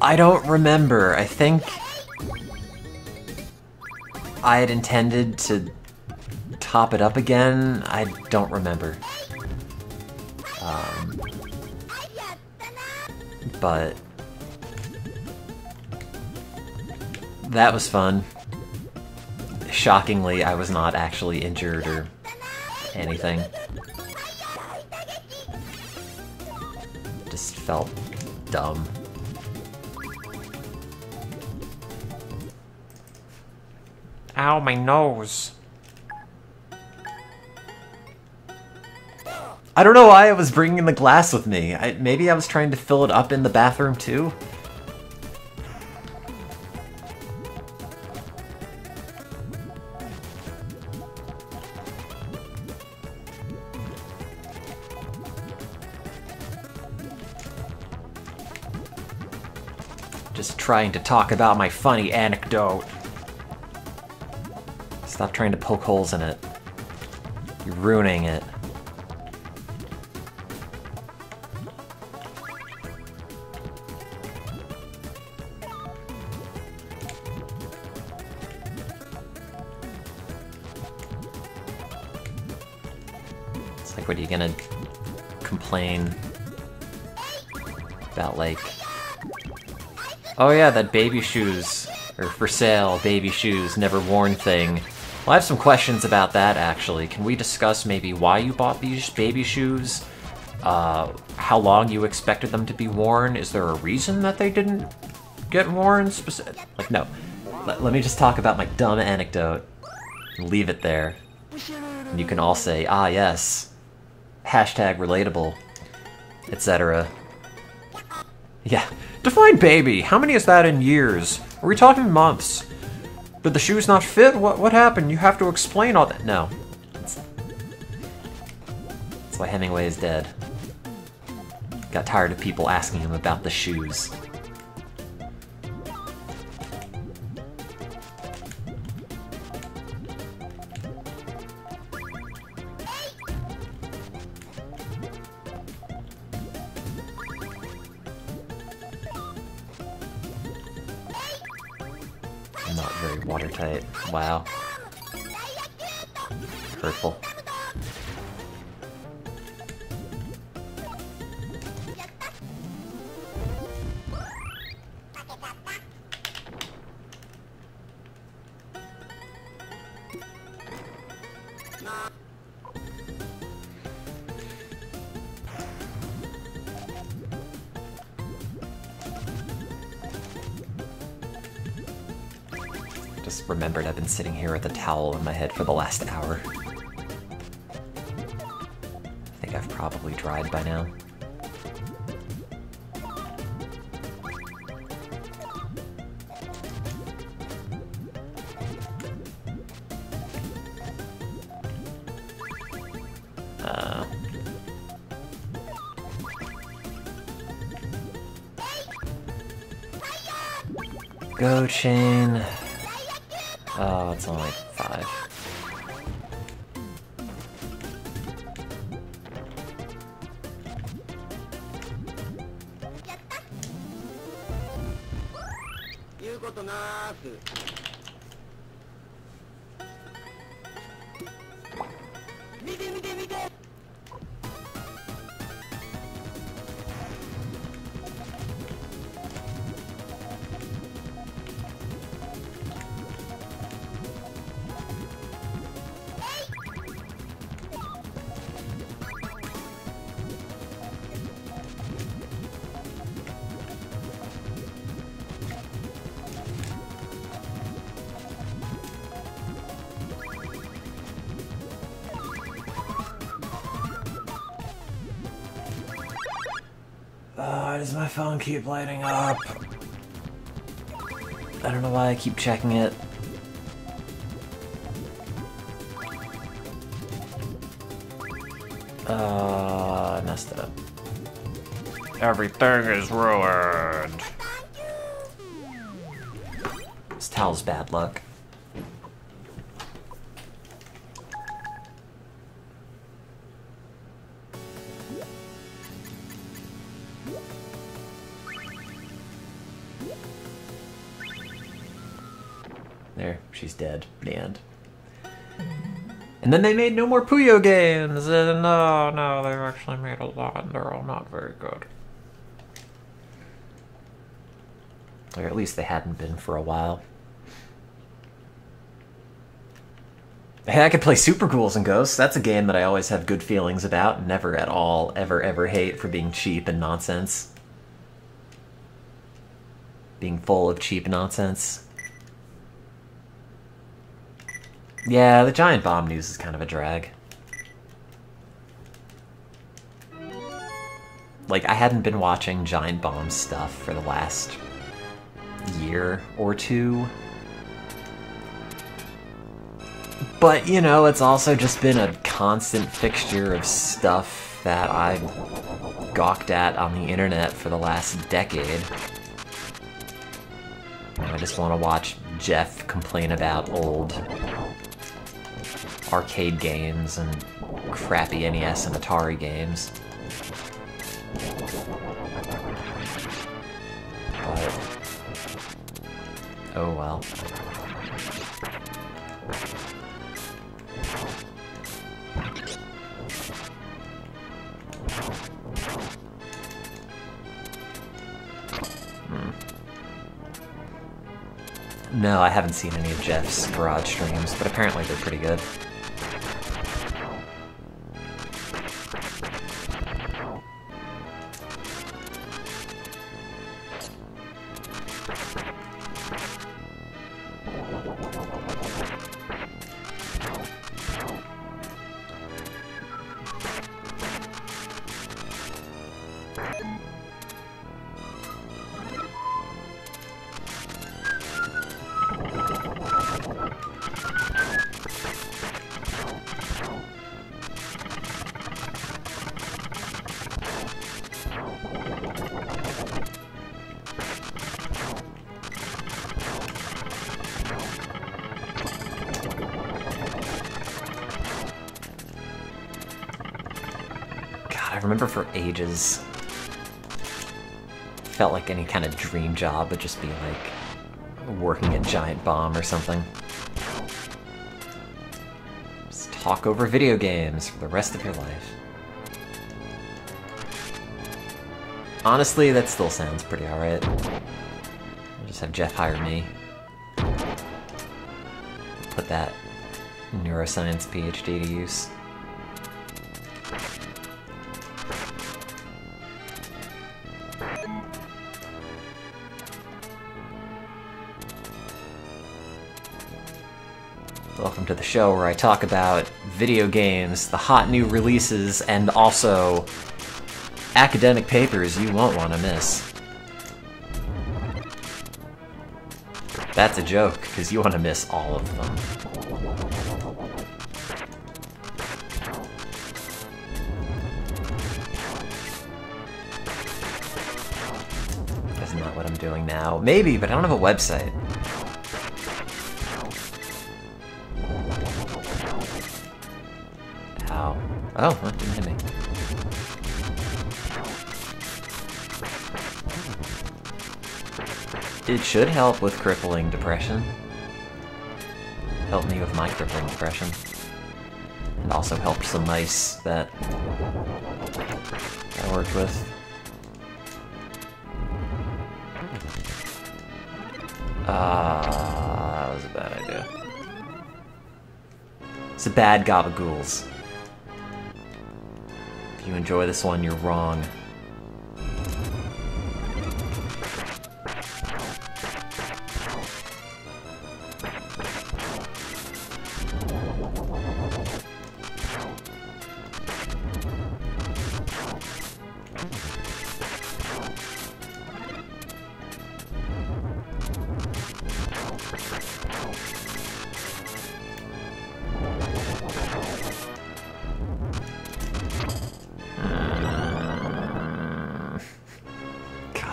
I don't remember. I think I had intended to top it up again. I don't remember. But that was fun. Shockingly, I was not actually injured or anything. Just felt dumb. Ow, my nose. I don't know why I was bringing the glass with me. Maybe I was trying to fill it up in the bathroom too? Just trying to talk about my funny anecdote. Stop trying to poke holes in it. You're ruining it. It's like, what are you gonna complain about, like, oh yeah, that baby shoes, or for sale, baby shoes, never worn thing. Well, I have some questions about that, actually. Can we discuss maybe why you bought these baby shoes? How long you expected them to be worn? Is there a reason that they didn't get worn? Like, no. Let me just talk about my dumb anecdote. Leave it there. And you can all say, ah yes, hashtag relatable, etc. Yeah. Define baby. How many is that in years? Are we talking months? Did the shoes not fit? What happened? You have to explain all that. No. That's why Hemingway is dead. Got tired of people asking him about the shoes. Not very watertight. Wow. Hurtful. Just remembered I've been sitting here with a towel on my head for the last hour. I think I've probably dried by now. Go chain. Oh, it's only 5. Why does my phone keep lighting up? I don't know why I keep checking it. I messed it up. Everything is ruined. This towel's bad luck. There, she's dead. The end. And then they made no more Puyo games, and no, they've actually made a lot, and they're all not very good. Or at least they hadn't been for a while. Hey, I could play Super Ghouls and Ghosts. That's a game that I always have good feelings about, and never at all, ever hate for being cheap and nonsense. Being full of cheap nonsense. Yeah, the Giant Bomb news is kind of a drag. Like, I hadn't been watching Giant Bomb stuff for the last year or two. But, you know, it's also just been a constant fixture of stuff that I gawked at on the internet for the last decade. I just want to watch Jeff complain about old arcade games and crappy NES and Atari games. But oh well. No, I haven't seen any of Jeff's garage streams, but apparently they're pretty good. I remember for ages, felt like any kind of dream job would just be like working at Giant Bomb or something. Just talk over video games for the rest of your life. Honestly, that still sounds pretty alright. I'll just have Jeff hire me. Put that neuroscience PhD to use. Welcome to the show where I talk about video games, the hot new releases, and also academic papers you won't want to miss. That's a joke, because you want to miss all of them. Isn't that what I'm doing now? Maybe, but I don't have a website. Oh, that didn't hit me. It should help with crippling depression. Helped me with my crippling depression. And also helped some mice that I worked with. That was a bad idea. It's a bad gabagools. If you enjoy this one, you're wrong.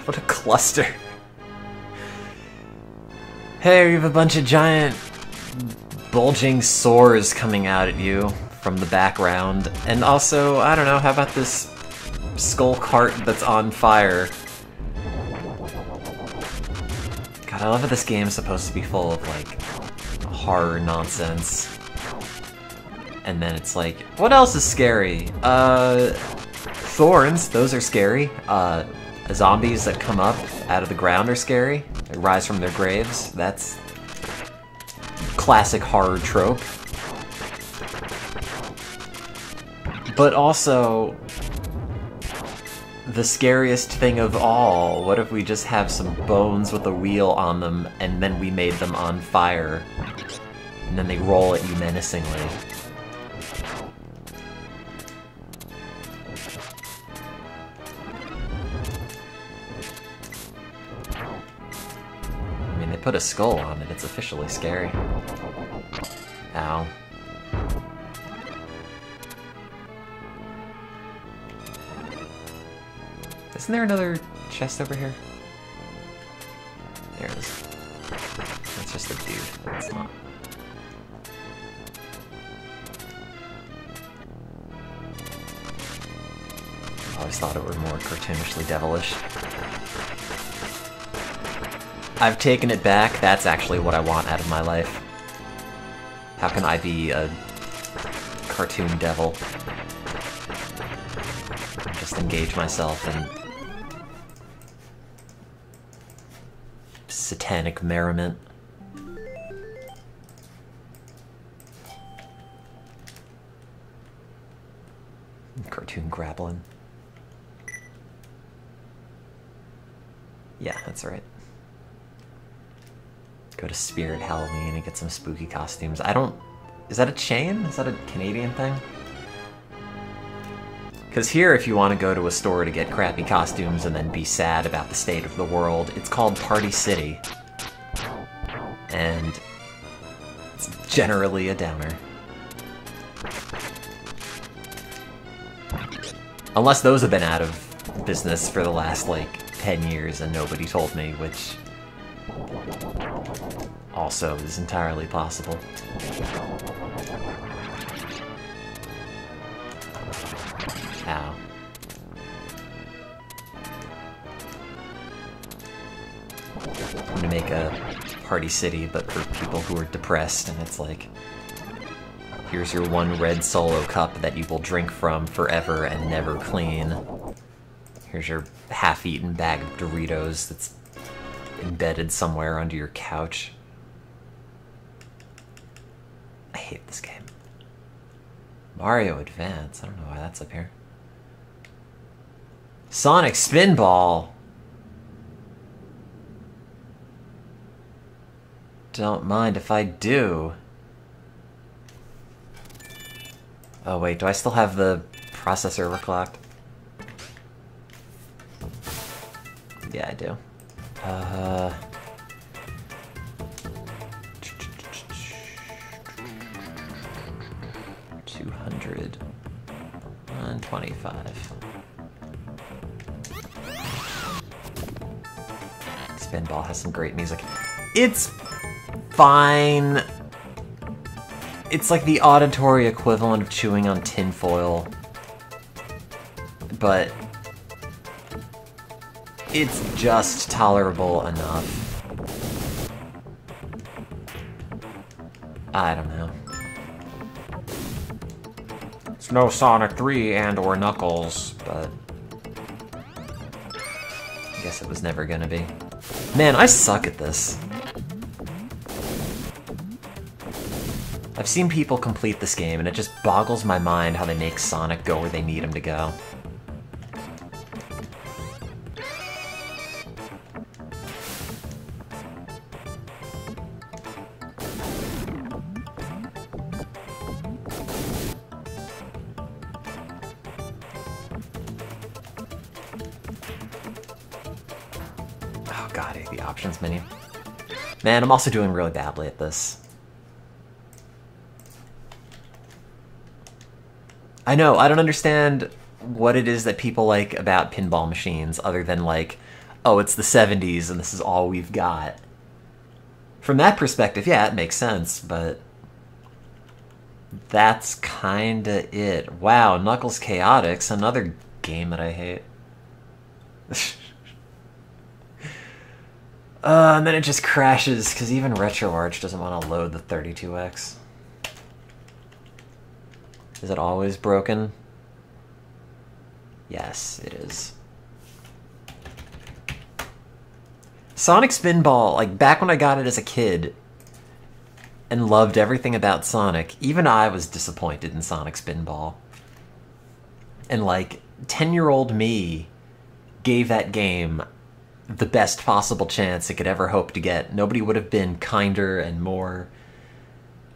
What a cluster. Hey, you have a bunch of giant bulging sores coming out at you from the background. And also, I don't know, how about this skull cart that's on fire? God, I love how this game is supposed to be full of, like, horror nonsense. And then it's like, what else is scary? Thorns, those are scary. Zombies that come up out of the ground are scary. They rise from their graves. That's classic horror trope. But also, the scariest thing of all, what if we just have some bones with a wheel on them and then we made them on fire? And then they roll at you menacingly. Put a skull on it, it's officially scary. Ow. Isn't there another chest over here? There it is. That's just a dude. It's not. I always thought it were more cartoonishly devilish. I've taken it back. That's actually what I want out of my life. How can I be a cartoon devil? Just engage myself in satanic merriment. Cartoon grappling. Yeah, that's right. Go to Spirit Halloween and get some spooky costumes. I don't... Is that a chain? Is that a Canadian thing? Because here, if you want to go to a store to get crappy costumes and then be sad about the state of the world, it's called Party City. And it's generally a downer. Unless those have been out of business for the last, like, 10 years and nobody told me, which also is entirely possible. Ow. I'm gonna make a Party City, but for people who are depressed, and it's like, here's your one red solo cup that you will drink from forever and never clean. Here's your half-eaten bag of Doritos that's embedded somewhere under your couch. I hate this game. Mario Advance, I don't know why that's up here. Sonic Spinball! Don't mind if I do. Oh wait, do I still have the processor overclocked? Yeah, I do. 200 and 25. Spinball has some great music. It's fine. It's like the auditory equivalent of chewing on tinfoil, but it's just tolerable enough. I don't know. It's no Sonic 3 and or Knuckles, but I guess it was never gonna be. Man, I suck at this. I've seen people complete this game, and it just boggles my mind how they make Sonic go where they need him to go. Oh god, I hate the options menu. Man, I'm also doing really badly at this. I know, I don't understand what it is that people like about pinball machines, other than like, oh, it's the 70s and this is all we've got. From that perspective, yeah, it makes sense, but that's kinda it. Wow, Knuckles Chaotix, another game that I hate. And then it just crashes, because even RetroArch doesn't want to load the 32X. Is it always broken? Yes, it is. Sonic Spinball, like, back when I got it as a kid and loved everything about Sonic, even I was disappointed in Sonic Spinball. And, like, 10-year-old me gave that game the best possible chance it could ever hope to get. Nobody would have been kinder and more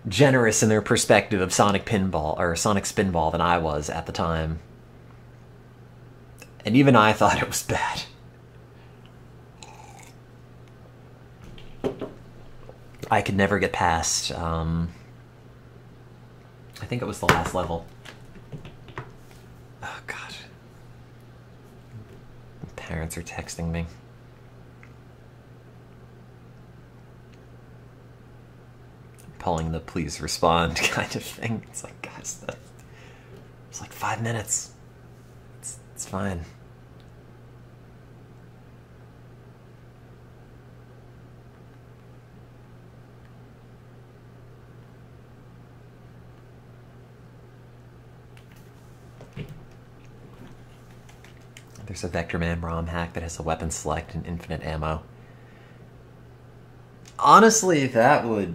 generous in their perspective of Sonic Pinball, or Sonic Spinball, than I was at the time. And even I thought it was bad. I could never get past, I think it was the last level. Oh god. Parents are texting me. Pulling the please respond kind of thing. It's like, guys, it's like 5 minutes. It's fine. There's a Vector Man ROM hack that has a weapon select and infinite ammo. Honestly, that would...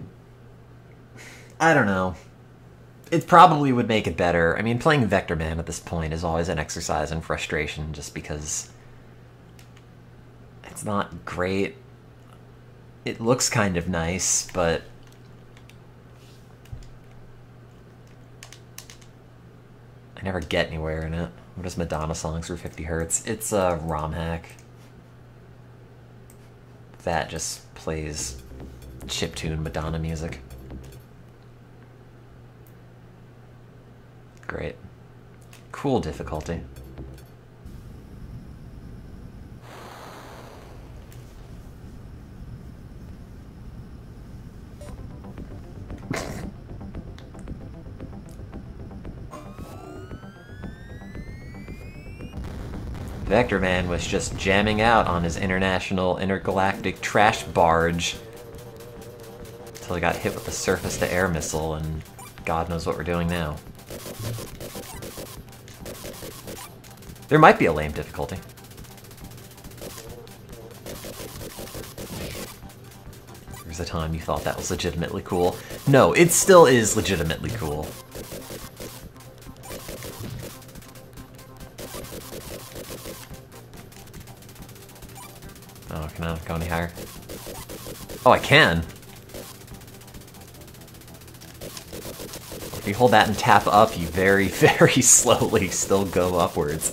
I don't know. It probably would make it better. I mean, playing Vector Man at this point is always an exercise in frustration, just because it's not great. It looks kind of nice, but I never get anywhere in it. What is Madonna songs for 50 hertz? It's a ROM hack. That just plays chiptune Madonna music. Great. Cool difficulty. Vector Man was just jamming out on his international intergalactic trash barge until he got hit with a surface-to-air missile, and God knows what we're doing now. There might be a lame difficulty. There's a time you thought that was legitimately cool. No, it still is legitimately cool. Oh, can I not go any higher? Oh, I can! If you hold that and tap up, you very, very slowly still go upwards.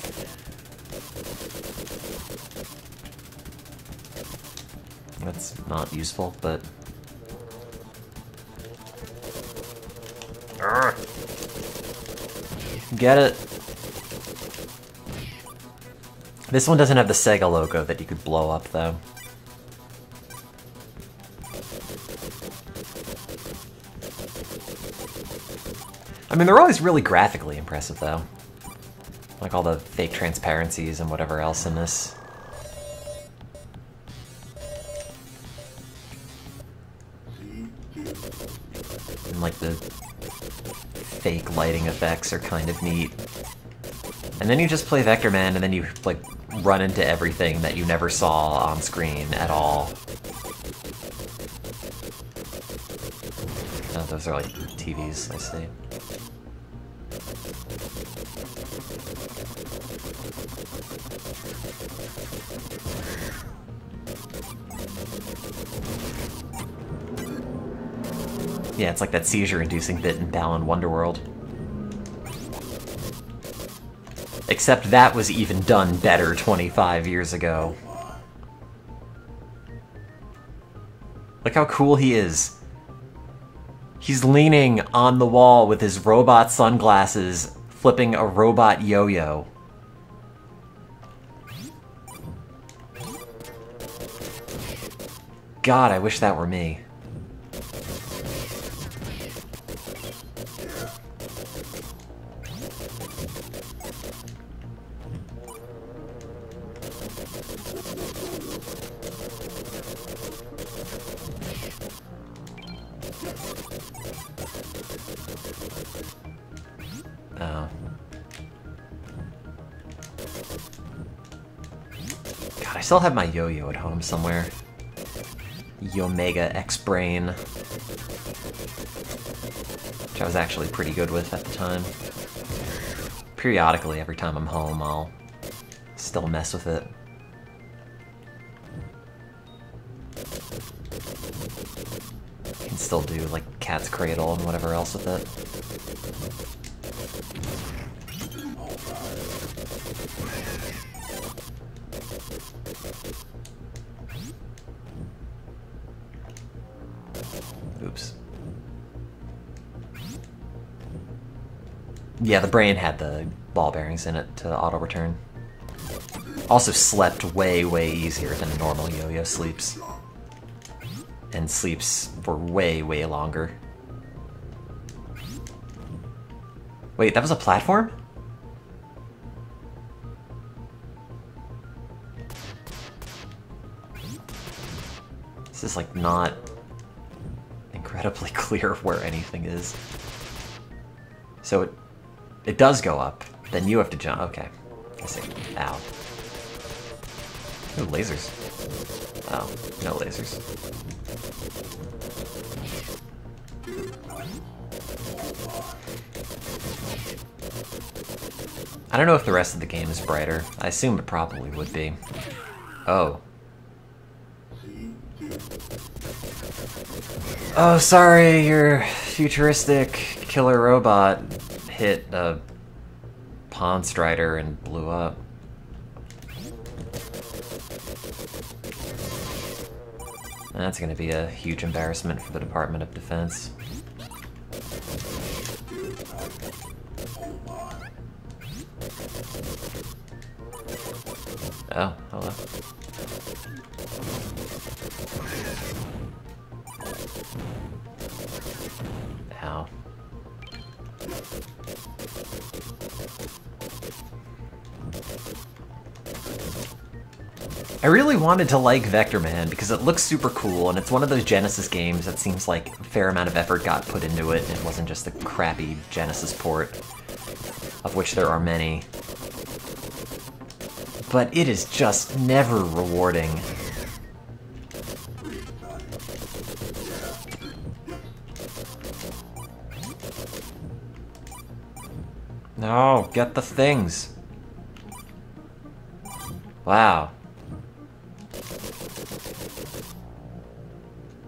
That's not useful, but... Urgh. Get it? This one doesn't have the Sega logo that you could blow up, though. I mean, they're always really graphically impressive, though. Like all the fake transparencies and whatever else in this. And like the fake lighting effects are kind of neat. And then you just play Vector Man, and then you like run into everything that you never saw on screen at all. Oh, those are like TVs, I see. Yeah, it's like that seizure-inducing bit in Balan Wonderworld. Except that was even done better 25 years ago. Look how cool he is. He's leaning on the wall with his robot sunglasses, flipping a robot yo-yo. God, I wish that were me. Oh. God, I still have my yo-yo at home somewhere. Yomega X-Brain. Which I was actually pretty good with at the time. Periodically, every time I'm home, I'll still mess with it. You can still do, like, Cat's Cradle and whatever else with it. Oops. Yeah, the brain had the ball bearings in it to auto-return. Also slept way, way easier than a normal yo-yo sleeps. And sleeps for way, way longer. Wait, that was a platform? This is like not incredibly clear where anything is. So it does go up, then you have to jump. Okay, I see. Ow. Ooh, lasers. Oh, no lasers. I don't know if the rest of the game is brighter. I assume it probably would be. Oh. Oh, sorry, your futuristic killer robot hit a pawn strider and blew up. That's gonna be a huge embarrassment for the Department of Defense. Oh, hello. Ow. I really wanted to like Vector Man because it looks super cool, and it's one of those Genesis games that seems like a fair amount of effort got put into it, and it wasn't just a crappy Genesis port, of which there are many. But it is just never rewarding. No, get the things. Wow.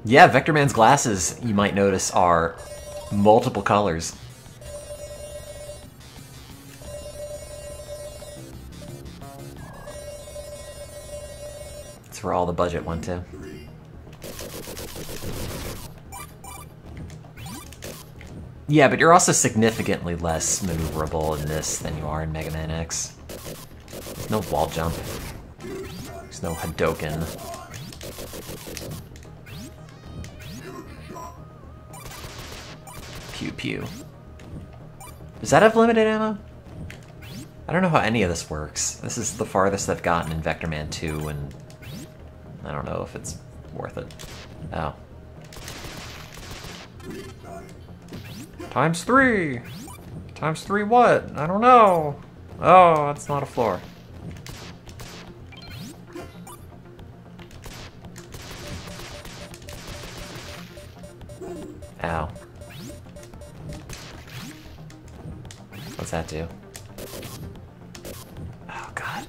Yeah, Vector Man's glasses, you might notice, are multiple colors. That's where all the budget went to. Yeah, but you're also significantly less maneuverable in this than you are in Mega Man X. There's no wall jump. There's no Hadouken. Pew pew. Does that have limited ammo? I don't know how any of this works. This is the farthest I've gotten in Vector Man 2, and I don't know if it's worth it. Oh. ×3! ×3 what? I don't know. Oh, that's not a floor. Ow. What's that do? Oh, God.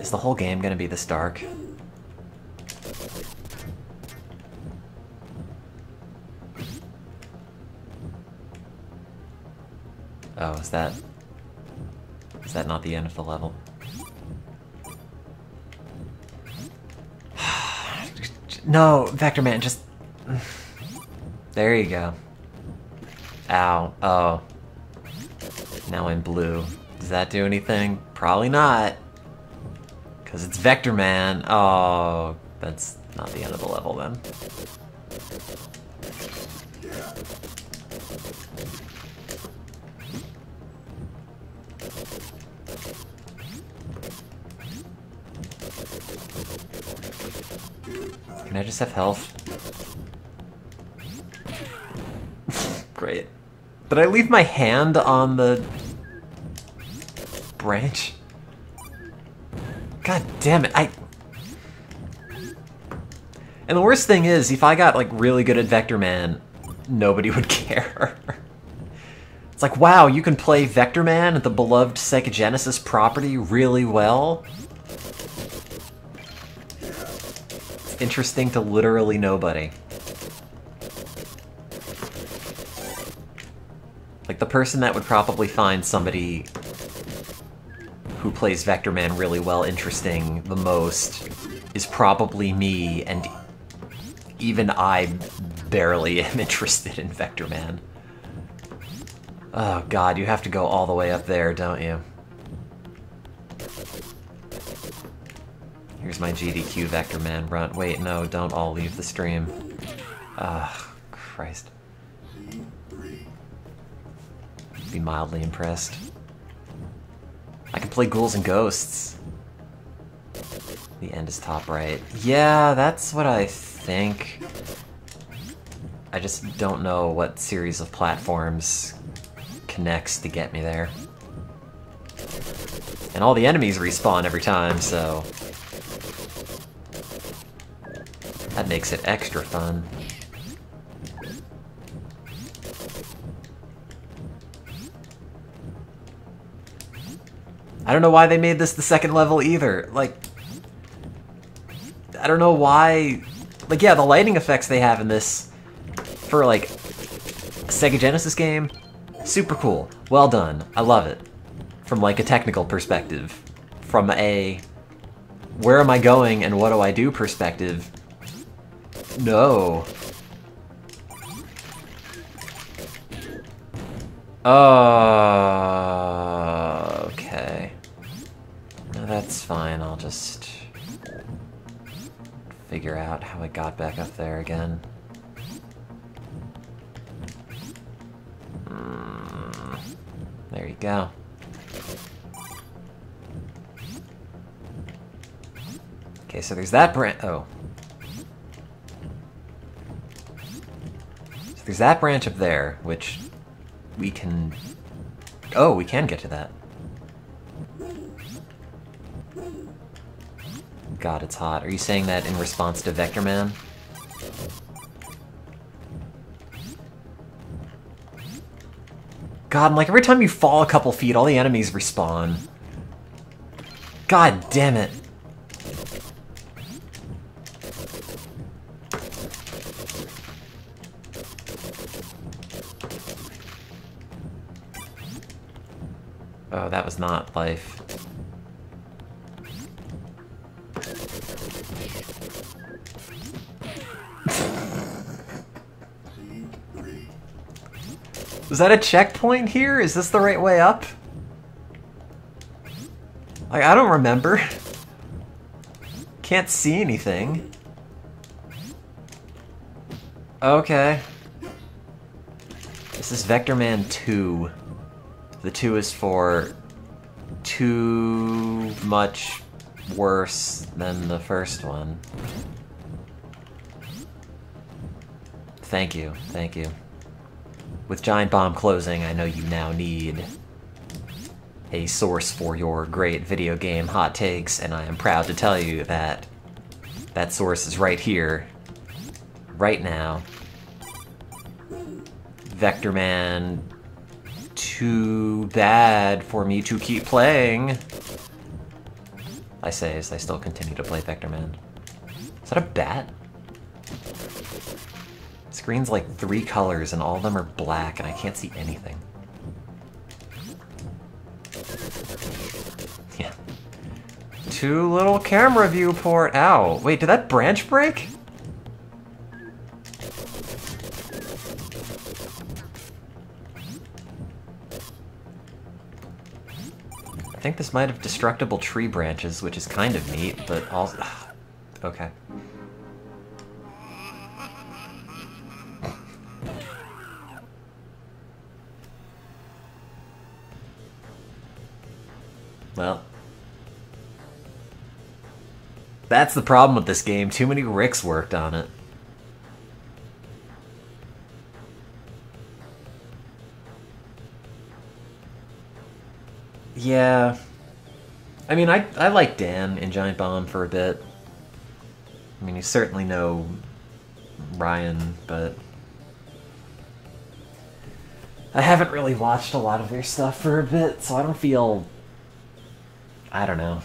Is the whole game gonna be this dark? Oh, is that not the end of the level? No, Vector Man, just... There you go. Ow. Oh. Now I'm blue. Does that do anything? Probably not. Because it's Vector Man. Oh, that's not the end of the level then. Can I just have health? Great. Did I leave my hand on the branch? God damn it, And the worst thing is, if I got, like, really good at Vector Man, nobody would care. It's like, wow, you can play Vector Man, the beloved Sega Genesis property, really well? It's interesting to literally nobody. Like, the person that would probably find somebody who plays Vector Man really well interesting the most is probably me, and even I barely am interested in Vector Man. Oh god, you have to go all the way up there, don't you? Here's my GDQ Vector Man run. Wait, no, don't all leave the stream. Ah, Christ. Be mildly impressed. I can play Ghouls and Ghosts. The end is top right. Yeah, that's what I think. I just don't know what series of platforms connects to get me there. And all the enemies respawn every time, so... That makes it extra fun. I don't know why they made this the second level either. Like, I don't know why. Like, yeah, the lighting effects they have in this for, like, a Sega Genesis game, super cool. Well done. I love it. From, like, a technical perspective. From a where am I going and what do I do perspective, no. Okay. No, that's fine. I'll just figure out how I got back up there again. There you go. Okay, so there's that branch. Oh. So there's that branch up there, which we can... Oh, we can get to that. God, it's hot. Are you saying that in response to Vector Man? God, like every time you fall a couple feet, all the enemies respawn. God damn it. Oh, that was not life. Was that a checkpoint here? Is this the right way up? Like, I don't remember. Can't see anything. Okay. This is Vector Man 2. The 2 is for too much worse than the first one. Thank you, thank you. With Giant Bomb closing, I know you now need a source for your great video game hot takes, and I am proud to tell you that that source is right here, right now. Vector Man, too bad for me to keep playing. I say as I still continue to play Vector Man. Is that a bat? Screen's like 3 colors and all of them are black and I can't see anything. Yeah. Too little camera viewport. Ow. Wait, did that branch break? I think this might have destructible tree branches, which is kind of neat, but also... Okay. Well, that's the problem with this game. Too many Ricks worked on it. Yeah. I mean, I like Dan in Giant Bomb for a bit. I mean, you certainly know Ryan, but I haven't really watched a lot of their stuff for a bit, so I don't feel... I don't know.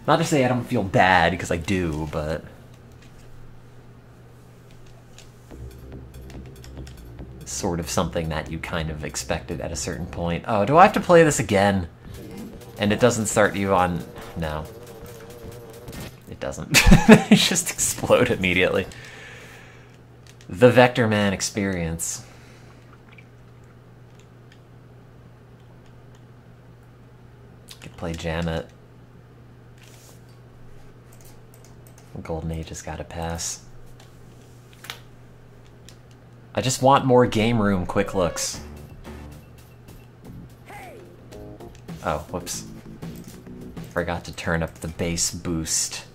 Not to say I don't feel bad, because I do, but... sort of something that you kind of expected at a certain point. Oh, do I have to play this again? And it doesn't start you on... No. It doesn't. It just explode immediately. The Vector Man experience. Could play Jammet. Golden Age has gotta pass. I just want more game room quick looks. Oh, whoops. Forgot to turn up the bass boost.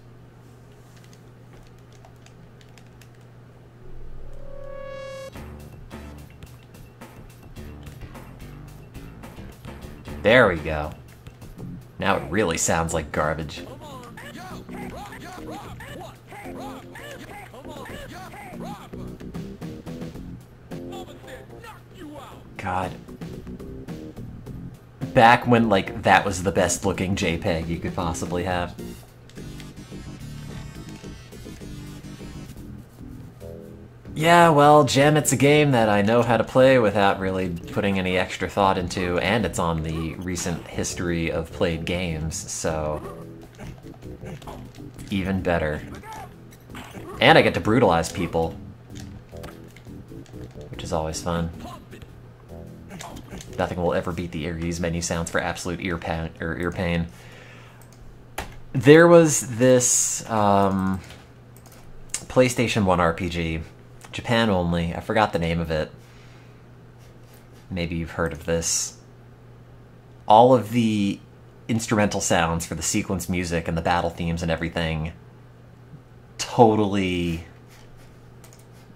There we go. Now it really sounds like garbage. God. Back when, like, that was the best looking JPEG you could possibly have. Yeah, well, Gem, it's a game that I know how to play without really putting any extra thought into, and it's on the recent history of played games, so... even better. And I get to brutalize people, which is always fun. Nothing will ever beat the Ares menu sounds for absolute ear pain. There was this PlayStation 1 RPG, Japan only. I forgot the name of it. Maybe you've heard of this. All of the instrumental sounds for the sequence music and the battle themes and everything totally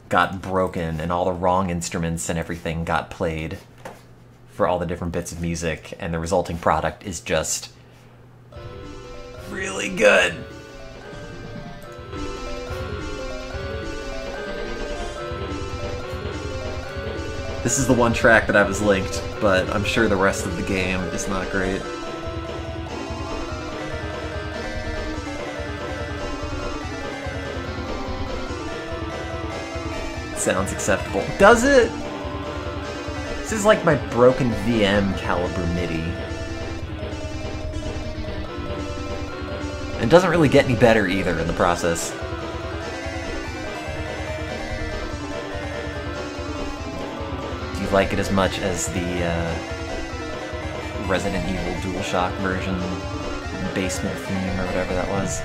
got broken, and all the wrong instruments and everything got played for all the different bits of music, and the resulting product is just really good. This is the one track that I was linked, but I'm sure the rest of the game is not great. Sounds acceptable. Does it? This is like my broken VM caliber MIDI. And it doesn't really get any better either in the process. Do you like it as much as the Resident Evil DualShock version basement theme or whatever that was?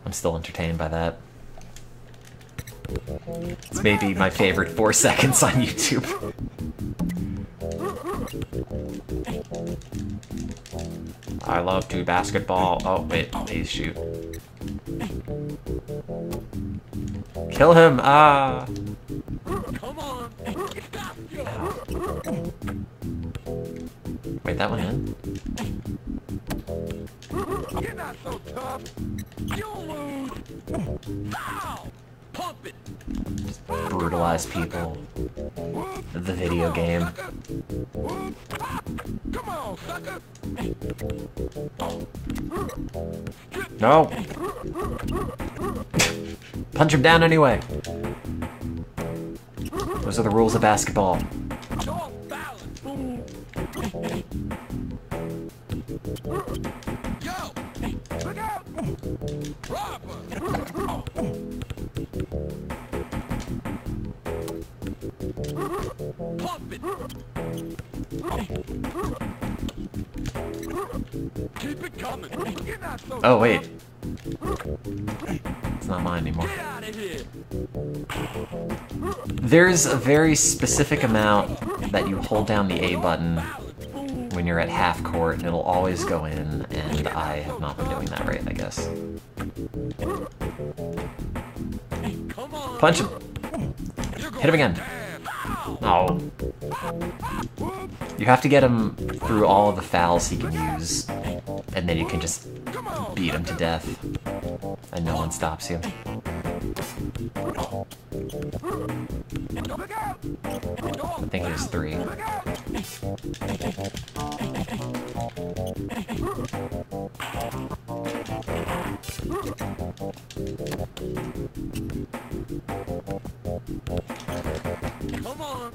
I'm still entertained by that. It's maybe my favorite 4 seconds on YouTube. I love to basketball. Oh, wait, please shoot. Kill him! Ah! Come on. Wait, that one in? You're not so tough. You'll lose. Ow! Pump it. Just brutalize people. The video game. Come on, sucker. No. Punch him down anyway. Those are the rules of basketball. Oh, wait. It's not mine anymore. There's a very specific amount that you hold down the A button when you're at half court, and it'll always go in, and I have not been doing that right, I guess. Punch him! Hit him again! Oh. You have to get him through all of the fouls he can use, and then you can just beat him to death, and no one stops you. I think it was 3.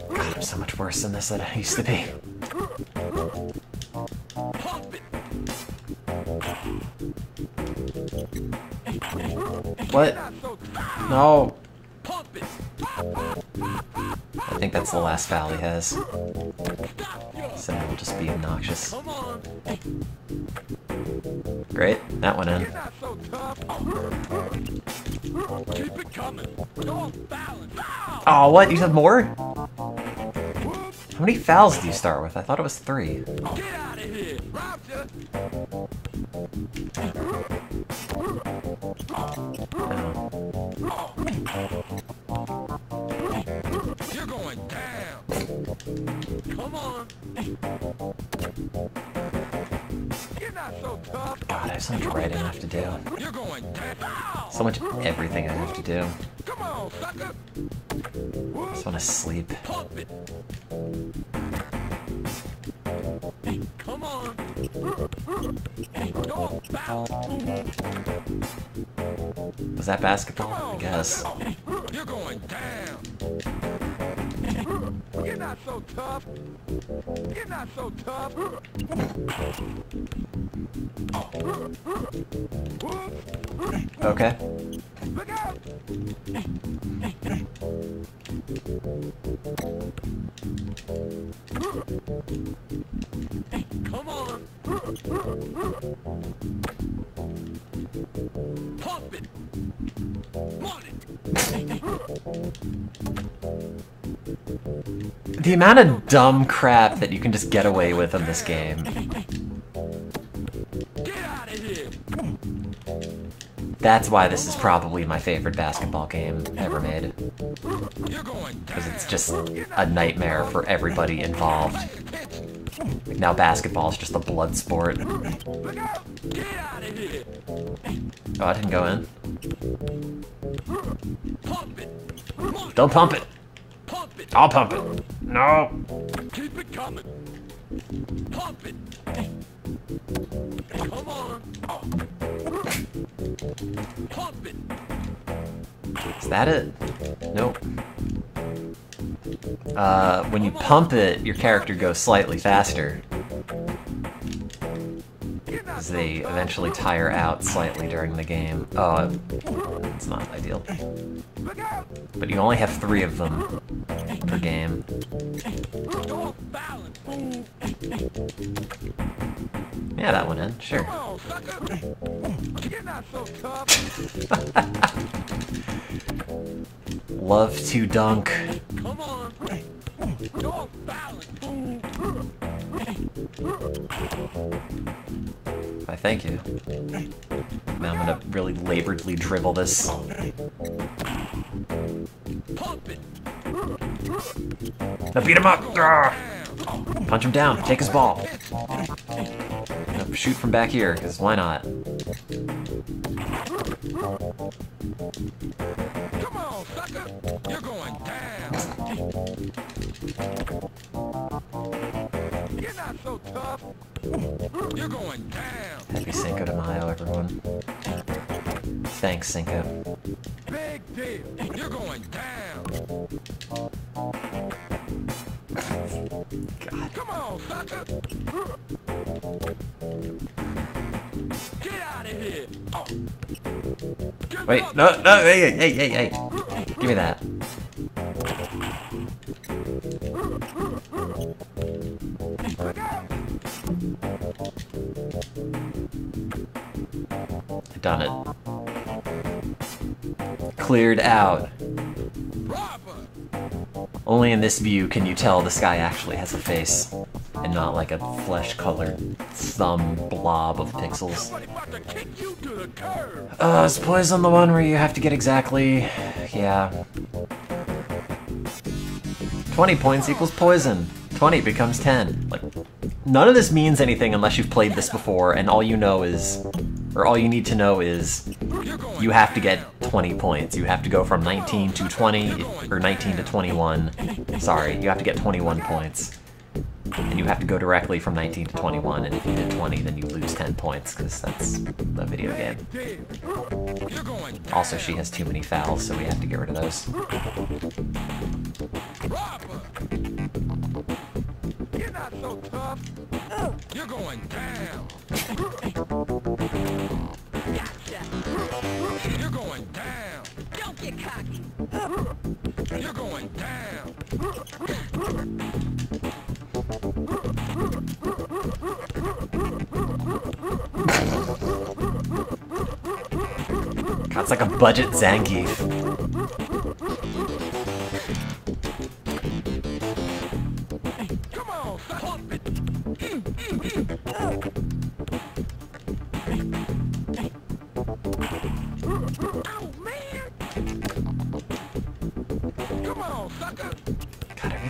God, I'm so much worse than this than I used to be. What? No. I think that's the last foul he has. So it'll just be obnoxious. Great, that went in. Oh, what? You have more? How many fouls do you start with? I thought it was 3.
here. Roger. You're going down. Come on. You're not so tough.
God, I have so much writing I have to do.
You're going down.
So much everything I have to do.
Come on, sucker.
I just want to sleep.
Pump it. Come on. Don't bounce.
Was that basketball? I guess.
You're going down. You're not so tough. You're not so tough.
Okay.
Look out. Come on. Pump it. Want it.
The amount of dumb crap that you can just get away with in this game.
Get out of here.
That's why this is probably my favorite basketball game ever made.
You're going down.
Because it's just a nightmare for everybody involved. Now basketball is just a blood sport.
Look out. Get out of here.
Oh, I didn't go in.
Pump it.
Don't pump it.
Pump it.
I'll pump it. No.
Keep it coming. Pump it. Come on. Pump it.
Is that it? Nope. When you pump it, your character goes slightly faster. As they eventually tire out slightly during the game. Oh, it's not ideal.
Look out.
But you only have 3 of them per game.
Don't balance.
Yeah, that went in, sure.
Come on, sucker. You're not so tough.
Love to dunk.
Come on. Don't balance.
Why, thank you. Now I'm gonna really laboredly dribble this.
Pump it.
Now beat him up! Arrgh! Punch him down, take his ball. Now shoot from back here, because why not?
Come on, sucker. You're going down. You're not so tough. You're going down.
Happy Cinco de Mayo, everyone. Thanks, Cinco.
Big deal. You're going down.
God.
Come on, sucker. Get out of here. Oh. Get
Wait,
up.
no, hey. Give me that.
Look out.
I've done it. Cleared out.
Robber.
Only in this view can you tell this guy actually has a face, and not like a flesh-colored thumb blob of pixels.
Somebody about to kick you to the curb.
Is poison the one where you have to get exactly... yeah. 20 points equals poison. 20 becomes 10. Like, none of this means anything unless you've played this before, and all you know is... or all you need to know is... you have to get 20 points. You have to go from 19 to 20, or 19 to 21. Sorry, you have to get 21 points. And you have to go directly from 19 to 21, and if you did 20, then you lose 10 points, because that's a video game.
You're going down.
Also, she has too many fouls, so we have to get rid of those.
Robber. You're not so tough. You're going down. Gotcha. You're going down. Don't get cocky. You're going down.
God, it's like a budget Zangief.
Come on, pump it.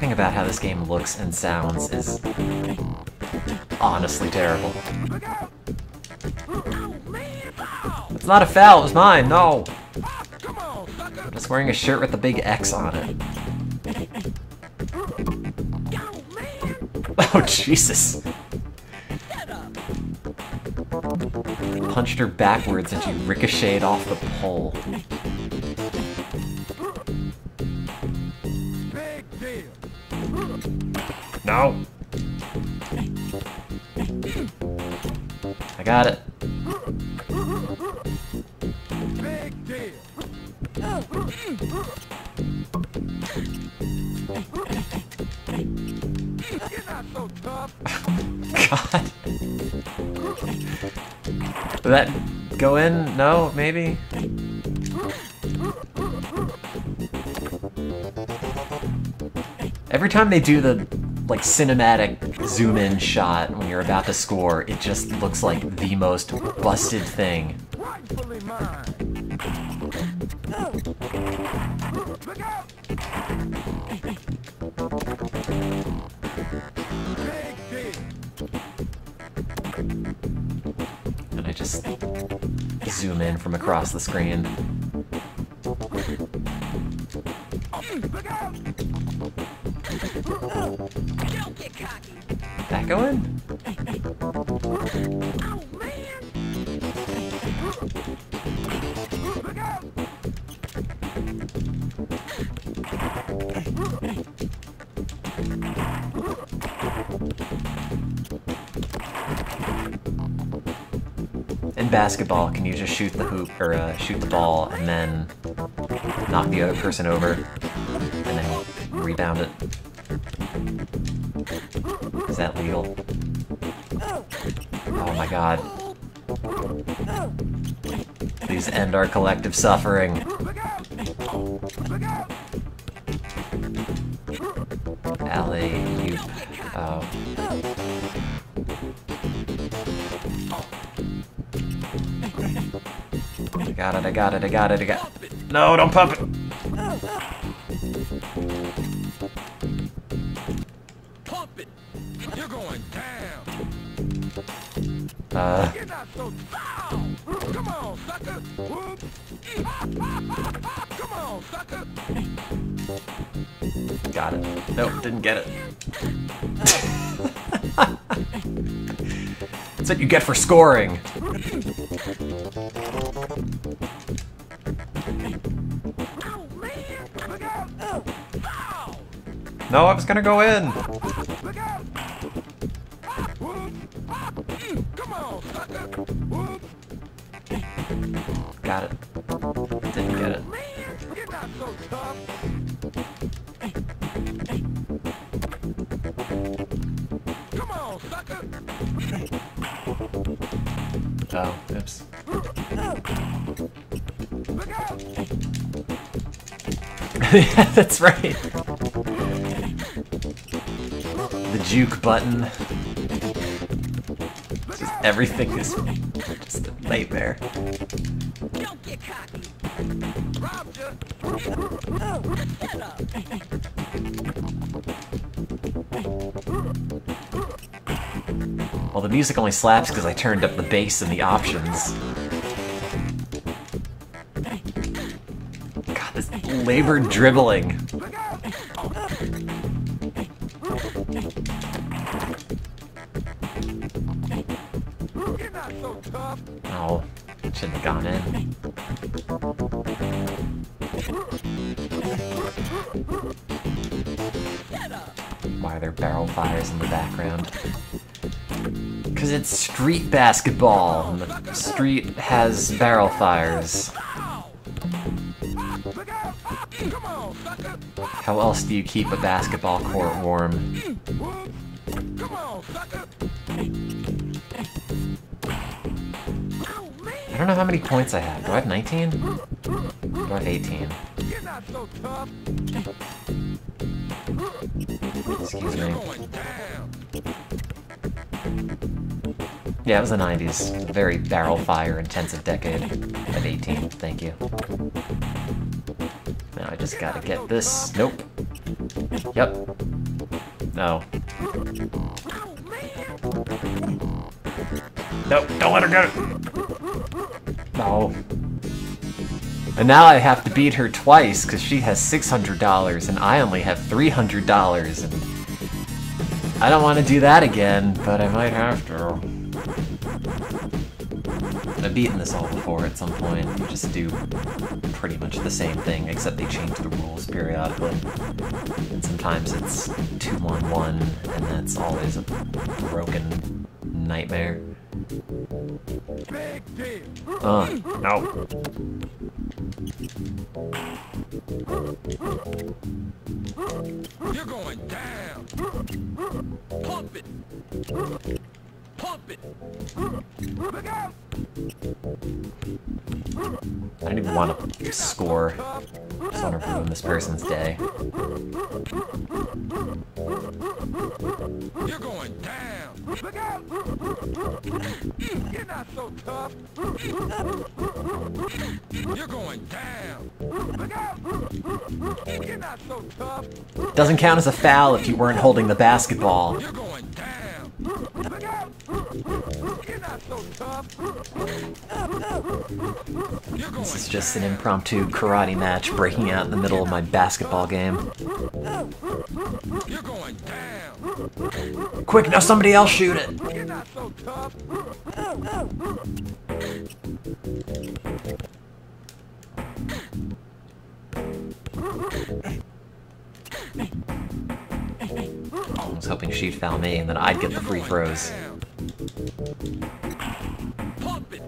Everything about how this game looks and sounds is honestly terrible. It's not a foul, it was mine, no! I'm just wearing a shirt with a big X on it. Oh, Jesus. Punched her backwards and she ricocheted off the pole. No! I got it.
Big deal. You're not so tough.
God. Did that go in? No? Maybe? Every time they do the, like, cinematic zoom-in shot when you're about to score, it just looks like the most busted thing.
Rightfully mine. Look out. Big deal.
And I just zoom in from across the screen.
Look out.
Don't get cocky.
That go in?
Oh, man. Look out.
In basketball, can you just shoot the hoop, or shoot the ball, and then knock the other person over, and then rebound it? Is that legal? Oh my god. Please end our collective suffering.
Look out. Look out.
Alley-oop. Oh. I got it, I got it, I got it, I got it. No, don't pump it!
Pump it. You're going down. You're not so foul. Come on, sucker. Whoop. Come on, sucker.
Got it. Nope, didn't get it. That's what you get for scoring.
Oh, man. Look out. Foul.
No, I was gonna go in.
Look out. Whoop. Come on, sucker. Whoop.
Got it. Didn't get it.
Man, you're not so tough. Come on, sucker.
Oh, oops.
Look out.
Yeah, that's right. The juke button. Just everything is just a nightmare.
Don't get cocky.
Robbed you.
Shut up.
Well, the music only slaps because I turned up the bass in the options. God, this labored dribbling.
Look out. You're not so tough.
Oh, shouldn't have gone in. Why are there barrel fires in the background? Because it's street basketball, and the street has barrel fires.
Look out. Come on, sucker.
How else do you keep a basketball court warm?
Whoop. Come on, sucker. Oh, man.
I don't know how many points I have. Do I have 19? Do I have 18?
You're not so tough.
Excuse
You're
me.
going down.
Yeah, it was the 90s. Very barrel fire intensive decade. I have 18, thank you. Now I just gotta get this. Nope. Yep. No. No, don't let her get it! No. And now I have to beat her twice, because she has $600, and I only have $300, and I don't want to do that again, but I might have to. I've beaten this all before at some point. You just do pretty much the same thing, except they change the rules periodically. And sometimes it's 2-1-1, and that's always a broken nightmare.
Big deal.
No.
You're going down. Pump it. Pump it. Look out.
I don't even want to score. I just want to ruin this person's day.
You're going down. Look out. You're not so tough. You're going down. Look out. You're not so tough.
Doesn't count as a foul if you weren't holding the basketball.
You're going down. Look out. You're not so tough. You're going
This is just an impromptu karate match breaking out in the middle of my basketball game.
You're going down.
Quick, now somebody else shoot it!
You're not so tough.
I was hoping she'd foul me and then I'd get the free throws.
Pump it.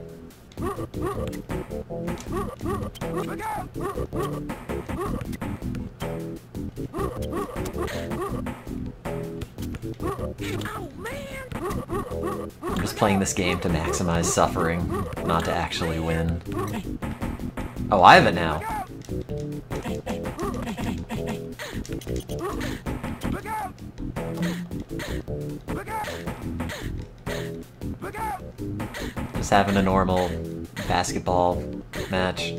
Look out. Oh, man.
I'm just playing this game to maximize suffering, not to actually win. Oh, I have it now.
Look out. Look out. Look out.
Just having a normal basketball match.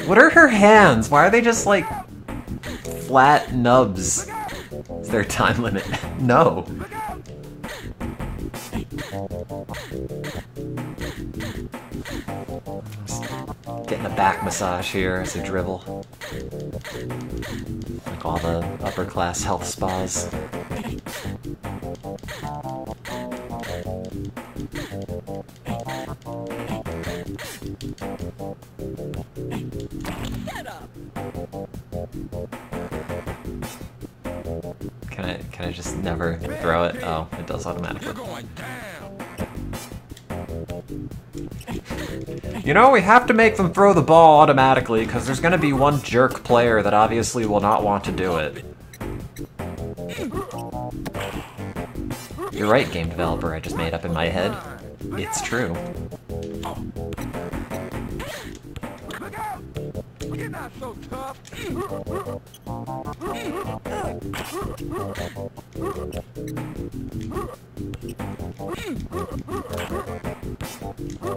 What are her hands? Why are they just like flat nubs? Is there a time limit? No. Getting a back massage here as a dribble. Like all the upper class health spas.
Shut up.
Can I just never throw it? Oh, it does automatically.
You're going down.
You know, we have to make them throw the ball automatically, because there's going to be one jerk player that obviously will not want to do it. You're right, game developer, I just made up in my head. It's true.
Look out. You're not so tough.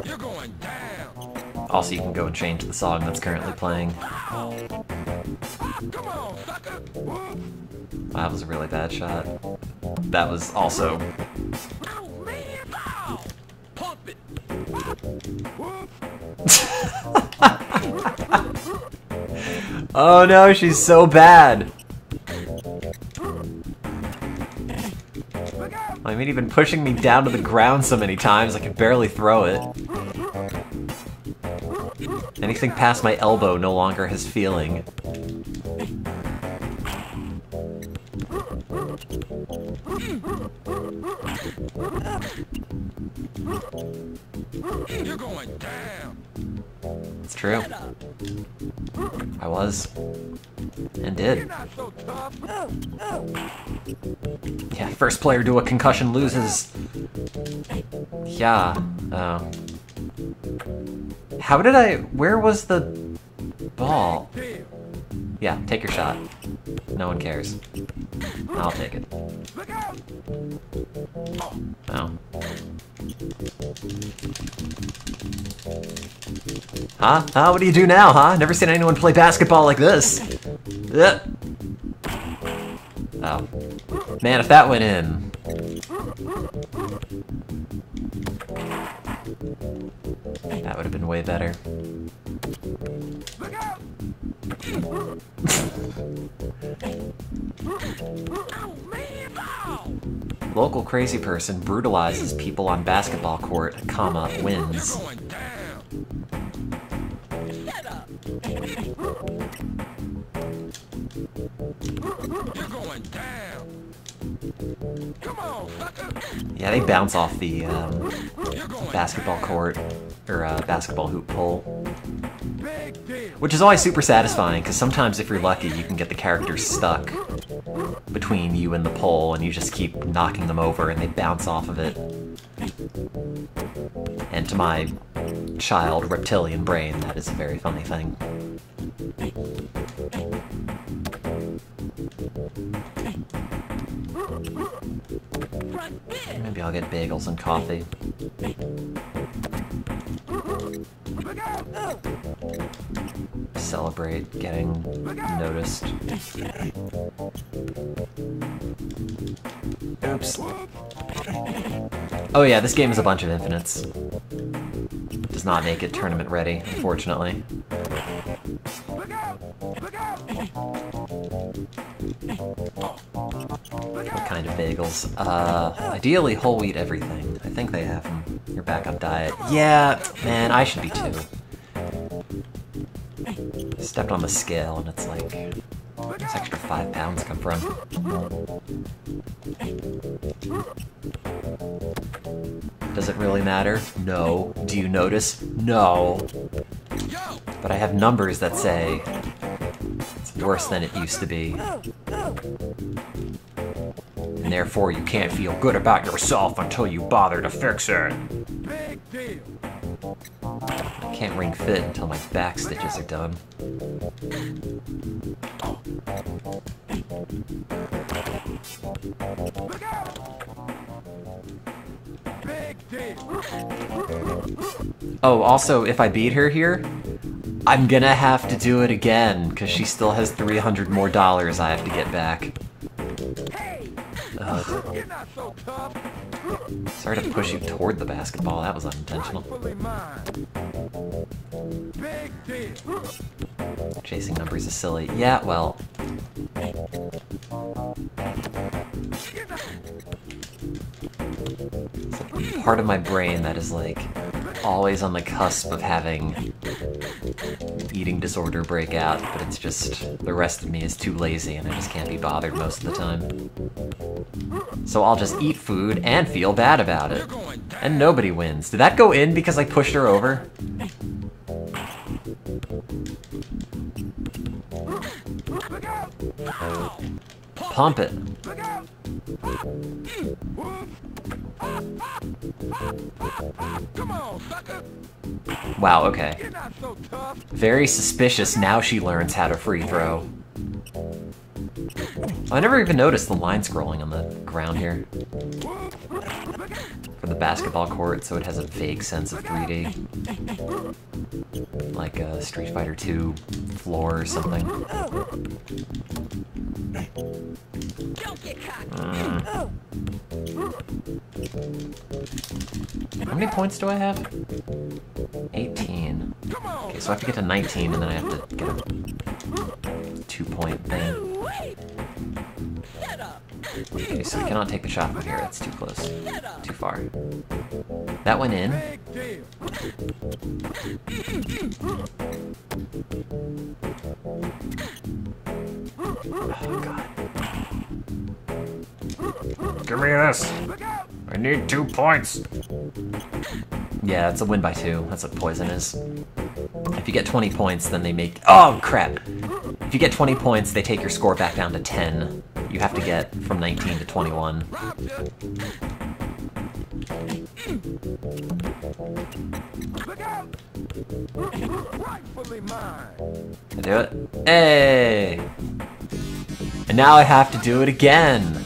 You're going down.
Also, you can go and change the song that's currently playing.
Come on, sucker. Whoop.
Wow, that was a really bad shot. That was also...
Oh, man. Ow. Pump it. Whoop.
Oh no, she's so bad! I mean, even pushing me down to the ground so many times, I can barely throw it. Anything past my elbow no longer has feeling.
You're going down.
It's true. I was. And
You're
did.
not so tough.
Yeah, first player to a concussion loses. Yeah. How did I... Where was the ball?
Deal.
Yeah, take your shot. No one cares. I'll take it.
Look out.
Oh. Huh? Huh? What do you do now, huh? Never seen anyone play basketball like this. Oh. Man, if that went in... That would have been way better.
Look out! Oh, man! Oh!
Local crazy person brutalizes people on basketball court, comma, wins.
You're going down!
Shut up.
You're going down! Come on, sucker!
Yeah, they bounce off the
You're going
basketball court, or basketball hoop pole.
Big deal!
Which is always super satisfying, because sometimes if you're lucky, you can get the characters stuck between you and the pole, and you just keep knocking them over, and they bounce off of it. And to my child reptilian brain, that is a very funny thing. Maybe I'll get bagels and coffee.
Look out!
Celebrate getting noticed. Oops. Oh yeah, this game is a bunch of infinites. Does not make it tournament ready, unfortunately.
Look out! Look out!
What kind of bagels? Ideally whole wheat everything. I think they have them. You're back on diet. Yeah, man, I should be too. Stepped on the scale and it's like, where's this extra 5 pounds come from? Does it really matter? No. Do you notice? No. But I have numbers that say it's worse than it used to be. And therefore you can't feel good about yourself until you bother to fix it.
Big deal!
I can't ring fit until my back stitches are done.
Look out! Big deal!
Oh, also, if I beat her here, I'm gonna have to do it again, because she still has $300 more I have to get back.
Hey!
Ugh.
You're not so tough!
Sorry to push you toward the basketball, that was unintentional.
Rightfully mine! Big deal!
Chasing numbers is silly. Yeah, well,
You're not...
it's a part of my brain that is like always on the cusp of having eating disorder break out, but it's just the rest of me is too lazy and I just can't be bothered most of the time. So I'll just eat food and feel bad about it. And nobody wins. Did that go in because I pushed her over?
Look out!
Pump it.
Look out! Come on, sucker!
Wow, okay.
You're not so tough!
Very suspicious now she learns how to free throw. I never even noticed the line scrolling on the ground here. For the basketball court, so it has a vague sense of 3D. Like a Street Fighter 2 floor or something.
Don't get cocky.
How many points do I have? 18. Okay, so I have to get to 19 and then I have to get a 2-point thing.
Wait. Shut up.
Okay, so we cannot take the shot from here, it's too close.
Shut up.
Too far. That went in.
Big deal!
Oh god. Give me this!
Look out!
I need 2 points! Yeah, it's a win by 2. That's what poison is. If you get 20 points, then they make... Oh, crap! If you get 20 points, they take your score back down to 10. You have to get from 19 to 21.
Robbed you! Look out! Rightfully mine!
I do it? Hey! And now I have to do it again!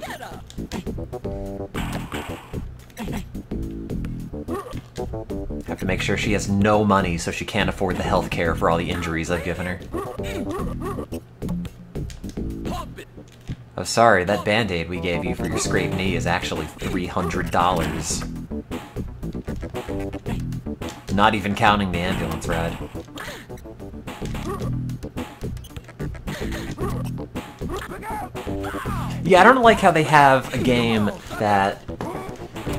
Shut up.
Have to make sure she has no money so she can't afford the health care for all the injuries I've given her. Oh, sorry, that Band-Aid we gave you for your scraped knee is actually $300. Not even counting the ambulance ride. Yeah, I don't like how they have a game that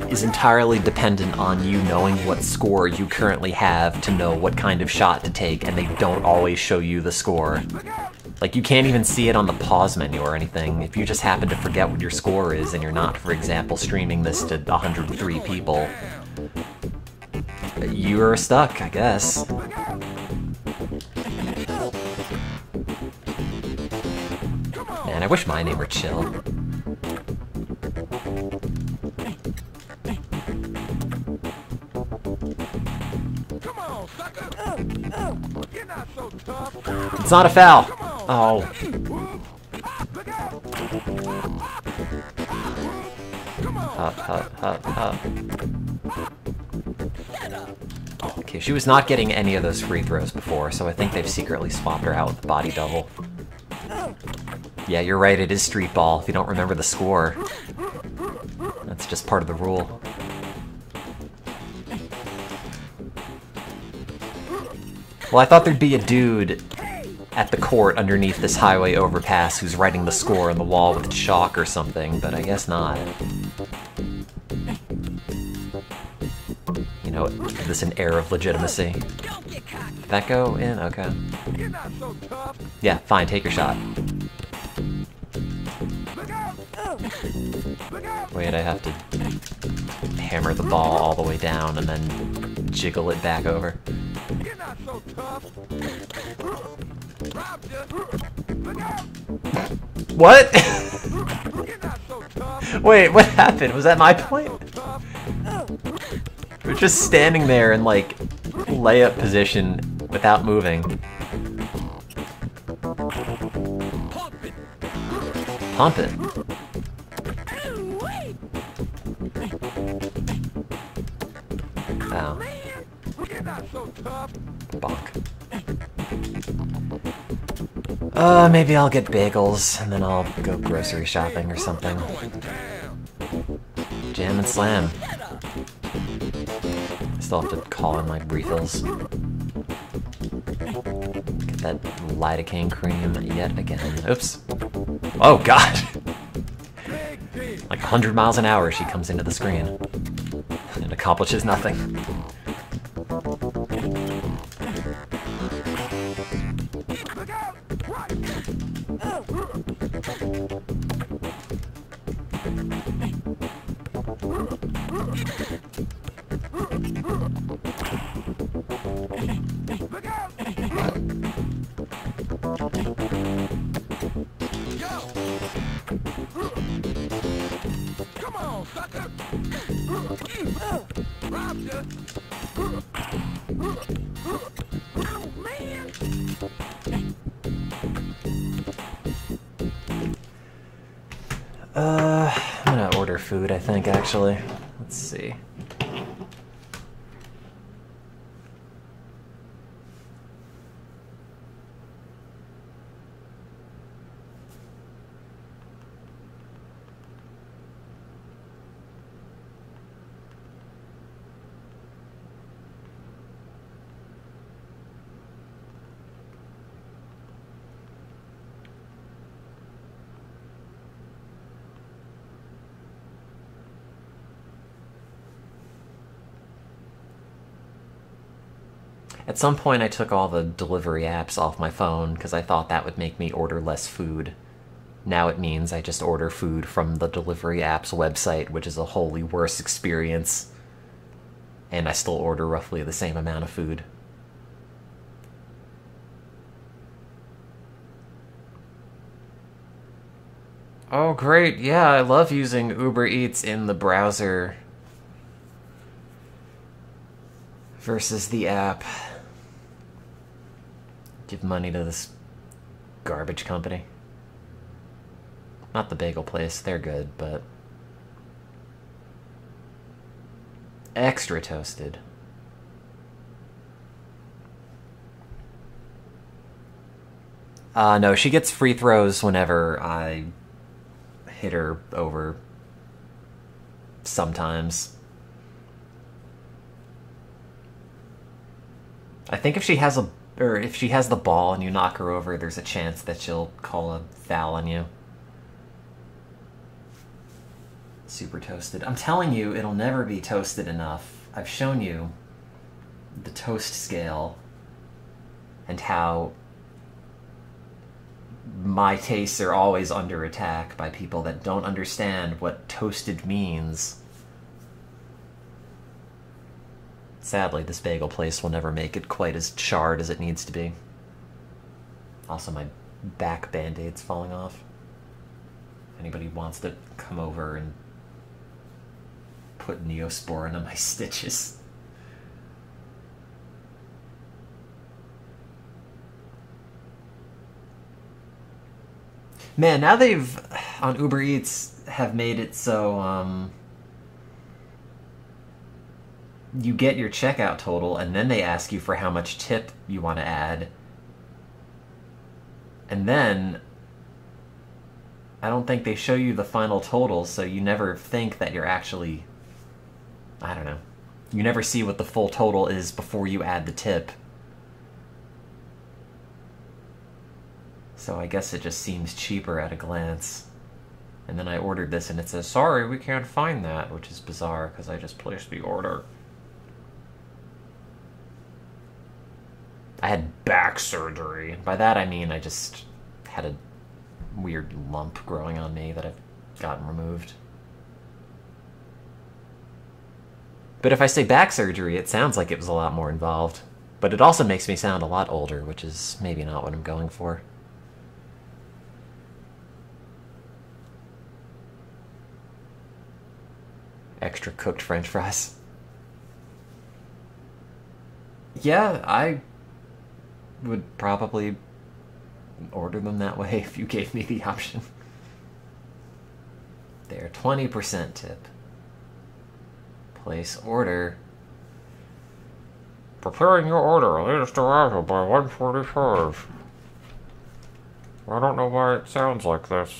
is entirely dependent on you knowing what score you currently have to know what kind of shot to take, and they don't always show you the score. Like, you can't even see it on the pause menu or anything. If you just happen to forget what your score is and you're not, for example, streaming this to 103 people, you're stuck, I guess. Man, I wish my name were Chill.
Come on, sucker. You're not so tough.
It's not a foul. Oh.
Look out.
Hop, hop, hop, hop. Okay, she was not getting any of those free throws before, so I think they've secretly swapped her out with the body double. Yeah, you're right, it is street ball if you don't remember the score. That's just part of the rule. Well, I thought there'd be a dude at the court underneath this highway overpass who's writing the score on the wall with chalk or something, but I guess not. You know, give this an air of legitimacy. Did that go in? Okay.
You're not so tough.
Yeah, fine, take your shot.
Look out. Look out.
Wait, I have to hammer the ball all the way down and then jiggle it back over.
You're not so tough. Robbed you. Look out.
What?
You're not so tough.
Wait, what happened? Was that my point?
Tough.
We're just standing there in, like, layup position without moving. Pump it. Ow.
You're not so tough.
Bonk. Maybe I'll get bagels, and then I'll go grocery shopping or something. Jam and slam. Still have to call in my refills. Get that lidocaine cream yet again. Oops. Oh god! Like 100 miles an hour she comes into the screen. And accomplishes nothing.
Come on, sucker. Robbed you. Oh, man.
I'm gonna order food, I think, actually. Let's see. At some point I took all the delivery apps off my phone because I thought that would make me order less food. Now it means I just order food from the delivery app's website, which is a wholly worse experience. And I still order roughly the same amount of food. Oh great, yeah, I love using Uber Eats in the browser versus the app. Give money to this garbage company. Not the bagel place, they're good, but extra toasted. No, she gets free throws whenever I hit her over sometimes. I think if she has the ball and you knock her over, there's a chance that she'll call a foul on you. Super toasted. I'm telling you, it'll never be toasted enough. I've shown you the toast scale and how my tastes are always under attack by people that don't understand what toasted means. Sadly, this bagel place will never make it quite as charred as it needs to be. Also, my back band-aid's falling off. Anybody wants to come over and put Neosporin on my stitches. Man, now they've, on Uber Eats, have made it so, you get your checkout total, and then they ask you for how much tip you want to add. And then, I don't think they show you the final total, so you never think that you're actually, I don't know. You never see what the full total is before you add the tip. So I guess it just seems cheaper at a glance. And then I ordered this and it says, sorry, we can't find that, which is bizarre because I just placed the order. I had back surgery. By that I mean I just had a weird lump growing on me that I've gotten removed. But if I say back surgery, it sounds like it was a lot more involved. But it also makes me sound a lot older, which is maybe not what I'm going for. Extra cooked French fries. Yeah, I would probably order them that way if you gave me the option. They're 20% tip. Place order. Preparing your order. Latest arrival by 1:45. I don't know why it sounds like this.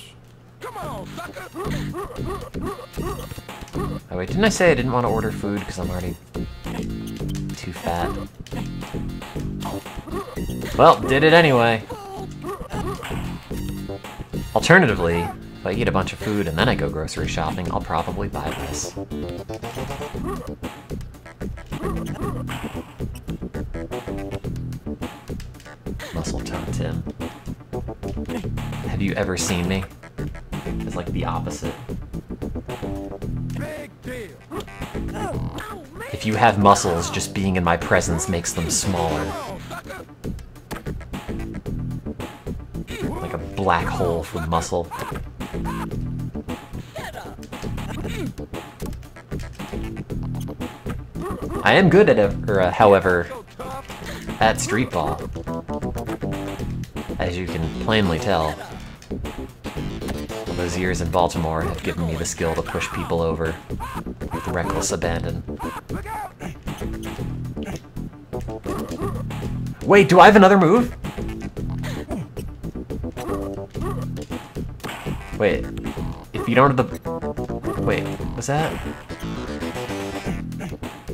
Come on, sucker!
Oh wait, didn't I say I didn't want to order food because I'm already too fat? Well, did it anyway. Alternatively, if I eat a bunch of food and then I go grocery shopping, I'll probably buy less. Muscle Tone Tim. Have you ever seen me? It's like the opposite.
Big deal.
If you have muscles, just being in my presence makes them smaller. Like a black hole for muscle. I am good at it, however, at street ball. As you can plainly tell. Those years in Baltimore have given me the skill to push people over with reckless abandon. Wait, do I have another move? Wait, if you don't have the... Wait, was that...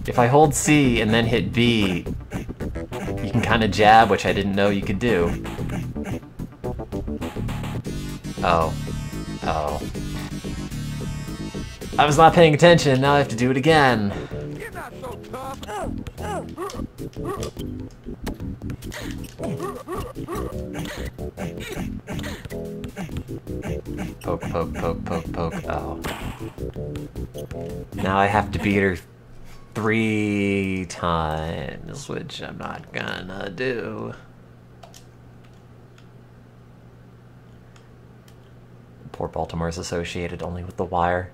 If I hold C and then hit B, you can kind of jab, which I didn't know you could do. Oh. Oh. I was not paying attention, now I have to do it again.
You're not so tough.
Poke, poke, poke, poke, poke. Oh. Now I have to beat her 3 times, which I'm not gonna do. Poor Baltimore's associated only with The Wire.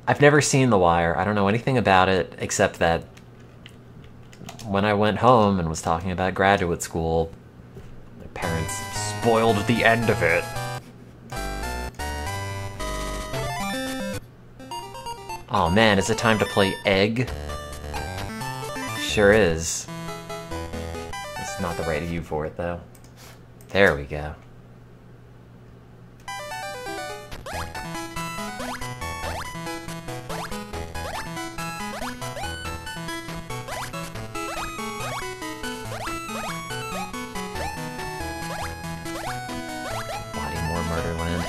I've never seen The Wire. I don't know anything about it, except that when I went home and was talking about graduate school, my parents spoiled the end of it. Oh man, is it time to play Egg? Sure is. It's not the right view for it, though. There we go. Murderland.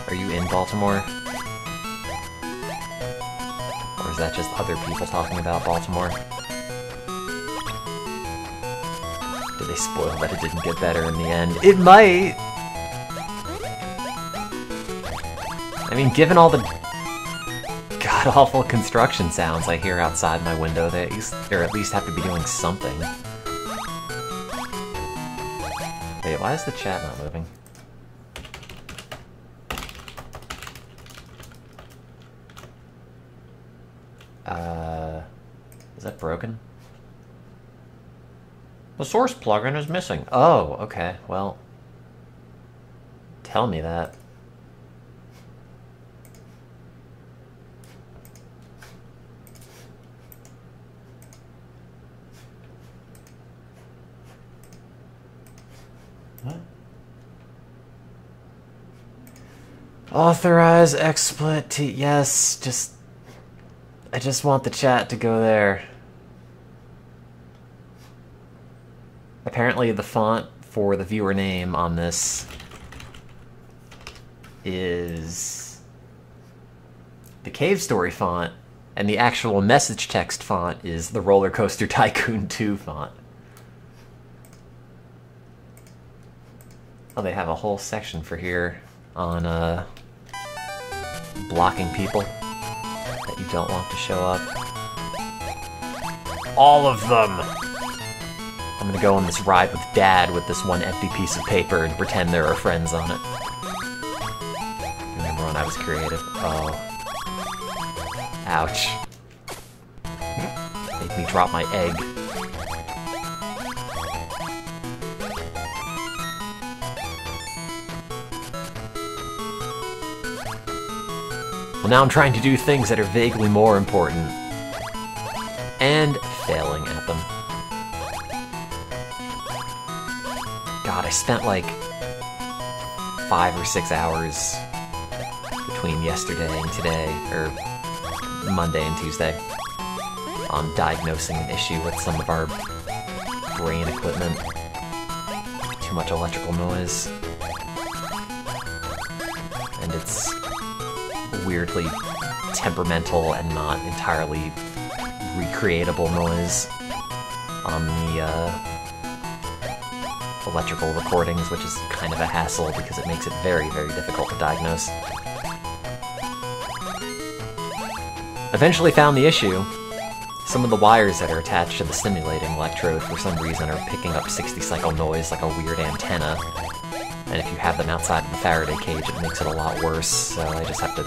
Are you in Baltimore? Or is that just other people talking about Baltimore? Did they spoil that it didn't get better in the end? It might! I mean, given all the god-awful construction sounds I hear outside my window, they at least have to be doing something. Wait, why is the chat not moving? Is that broken? The source plugin is missing. Oh, okay, well... Tell me that. What? Authorize XSplit. Yes, I just want the chat to go there. Apparently the font for the viewer name on this is the Cave Story font, and the actual message text font is the Roller Coaster Tycoon 2 font. Oh, they have a whole section for here on blocking people that you don't want to show up. All of them! I'm gonna go on this ride with Dad with this one empty piece of paper and pretend there are friends on it. Remember when I was creative? Oh. Ouch. Made me drop my egg. Well, now I'm trying to do things that are vaguely more important. And failing at them. God, I spent like 5 or 6 hours between yesterday and today, or Monday and Tuesday, on diagnosing an issue with some of our brain equipment. Too much electrical noise. And it's weirdly temperamental and not entirely recreatable noise on the electrical recordings, which is kind of a hassle because it makes it very, very difficult to diagnose. Eventually found the issue. Some of the wires that are attached to the stimulating electrode for some reason are picking up 60-cycle noise like a weird antenna. And if you have them outside of the Faraday cage, it makes it a lot worse, so I just have to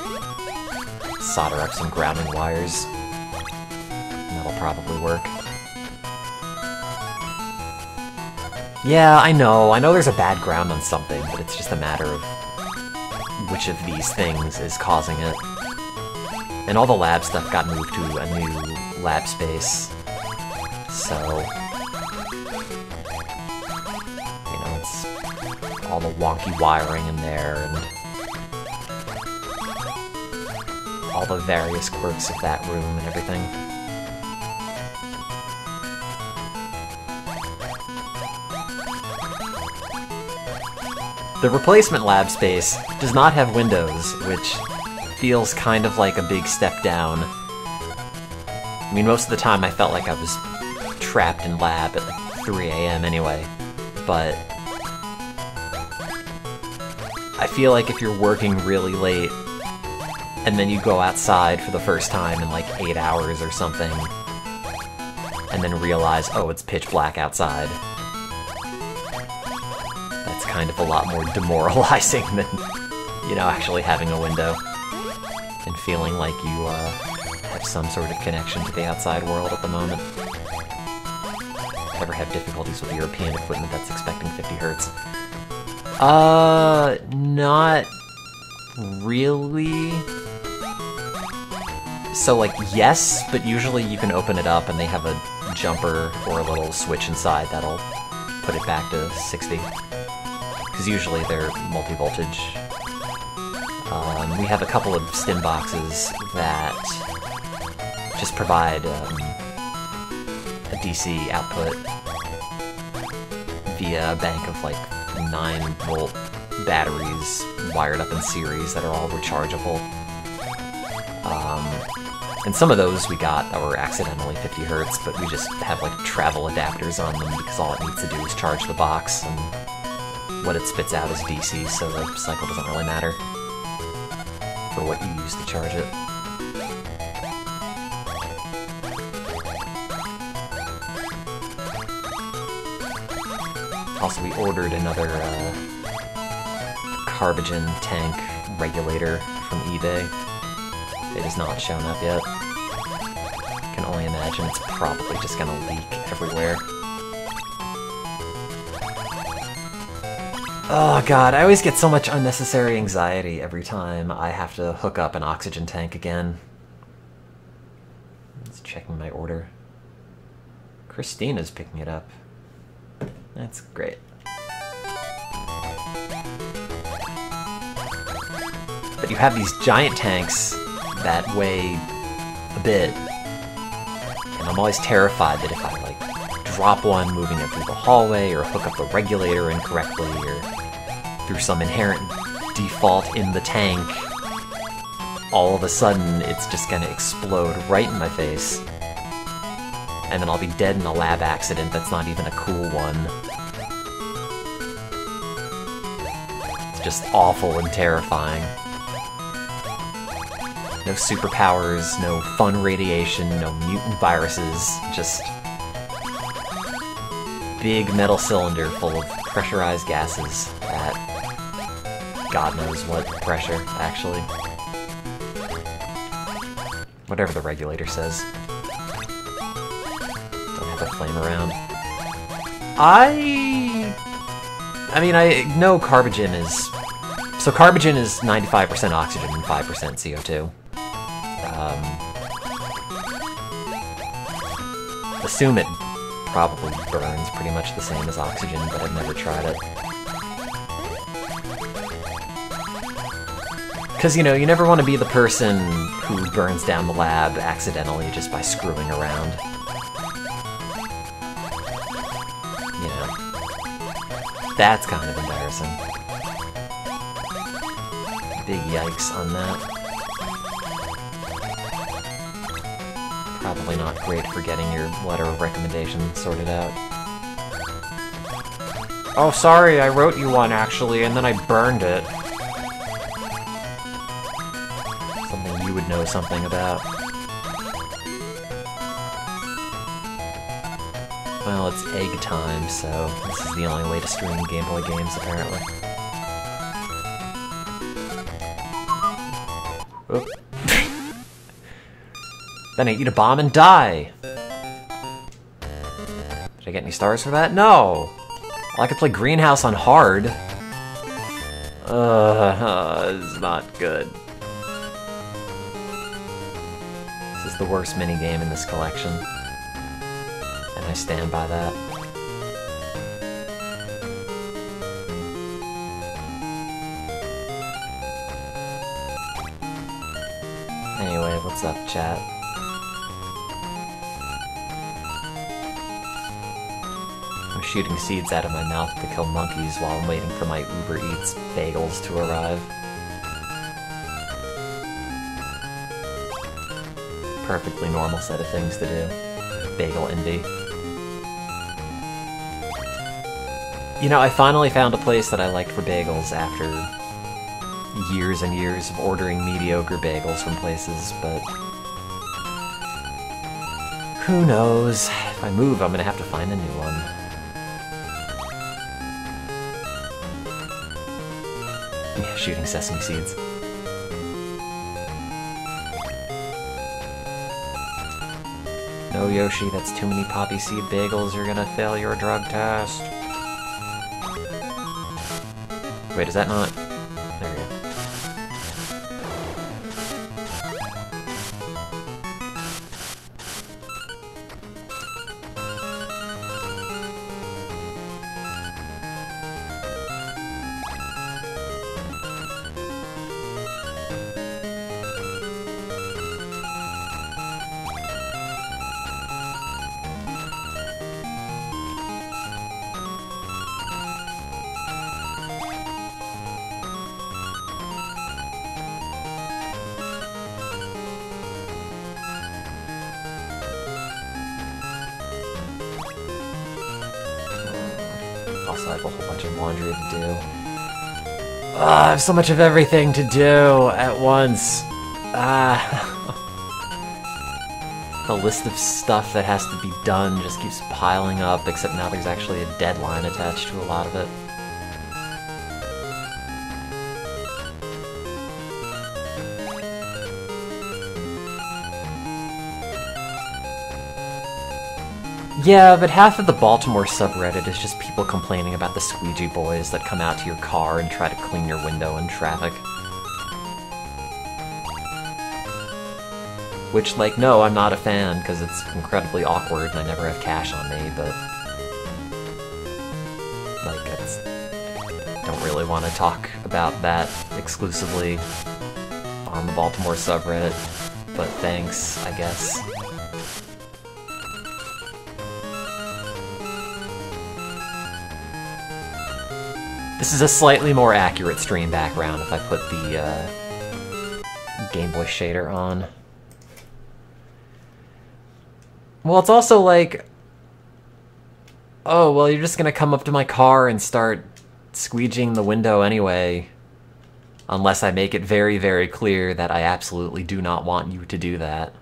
solder up some grounding wires. And that'll probably work. Yeah, I know there's a bad ground on something, but it's just a matter of which of these things is causing it. And all the lab stuff got moved to a new lab space, so... You know, it's all the wonky wiring in there, and all the various quirks of that room and everything. The replacement lab space does not have windows, which feels kind of like a big step down. I mean, most of the time I felt like I was trapped in lab at like 3 AM anyway, but I feel like if you're working really late, and then you go outside for the first time in like 8 hours or something, and then realize, oh, it's pitch black outside, that's kind of a lot more demoralizing than, you know, actually having a window and feeling like you have some sort of connection to the outside world at the moment. Ever have difficulties with European equipment that's expecting 50 Hertz? Not really. So, like, yes, but usually you can open it up and they have a jumper or a little switch inside that'll put it back to 60. Because usually they're multi-voltage. We have a couple of stim boxes that just provide a DC output via a bank of, like, 9-volt batteries wired up in series that are all rechargeable. And some of those we got that were accidentally 50 Hertz, but we just have like travel adapters on them because all it needs to do is charge the box, and what it spits out is DC, so the cycle doesn't really matter for what you use to charge it. Also, we ordered another Carbogen tank regulator from eBay. It has not shown up yet. I can only imagine it's probably just gonna leak everywhere. Oh god, I always get so much unnecessary anxiety every time I have to hook up an oxygen tank again. Just checking my order. Christina's picking it up. That's great. But you have these giant tanks that weigh a bit, and I'm always terrified that if I like drop one moving it through the hallway or hook up the regulator incorrectly or through some inherent default in the tank, all of a sudden it's just gonna explode right in my face, and then I'll be dead in a lab accident that's not even a cool one. It's just awful and terrifying. No superpowers, no fun radiation, no mutant viruses, just big metal cylinder full of pressurized gases at God knows what pressure, actually. Whatever the regulator says. Don't have a flame around. I know Carbogen is... So Carbogen is 95% oxygen and 5% CO2. Assume it probably burns pretty much the same as oxygen, but I've never tried it. Because, you know, you never want to be the person who burns down the lab accidentally just by screwing around. You know. That's kind of embarrassing. Big yikes on that. Probably not great for getting your letter of recommendation sorted out. Oh, sorry, I wrote you one, actually, and then I burned it. Something you would know something about. Well, it's egg time, so this is the only way to stream Game Boy games, apparently. Oop. Then I eat a bomb and die! Did I get any stars for that? No! Well, I could play Greenhouse on hard. This is not good. This is the worst minigame in this collection. And I stand by that. Anyway, what's up, chat? I'm shooting seeds out of my mouth to kill monkeys while I'm waiting for my Uber Eats bagels to arrive. Perfectly normal set of things to do. Bagel envy. You know, I finally found a place that I liked for bagels after years and years of ordering mediocre bagels from places, but who knows? If I move, I'm gonna have to find a new one. Yeah, shooting sesame seeds. No, Yoshi, that's too many poppy seed bagels. You're gonna fail your drug test. Wait, is that not? There we go. Also, I have a whole bunch of laundry to do. I have so much of everything to do at once. The list of stuff that has to be done just keeps piling up, except now there's actually a deadline attached to a lot of it. Yeah, but half of the Baltimore subreddit is just people complaining about the squeegee boys that come out to your car and try to clean your window in traffic. Which, like, no, I'm not a fan, because it's incredibly awkward and I never have cash on me, but... like, I don't really want to talk about that exclusively on the Baltimore subreddit, but thanks, I guess. This is a slightly more accurate stream background if I put the Game Boy shader on. Well, it's also like, oh, well, you're just gonna come up to my car and start squeegeeing the window anyway, unless I make it very, very clear that I absolutely do not want you to do that.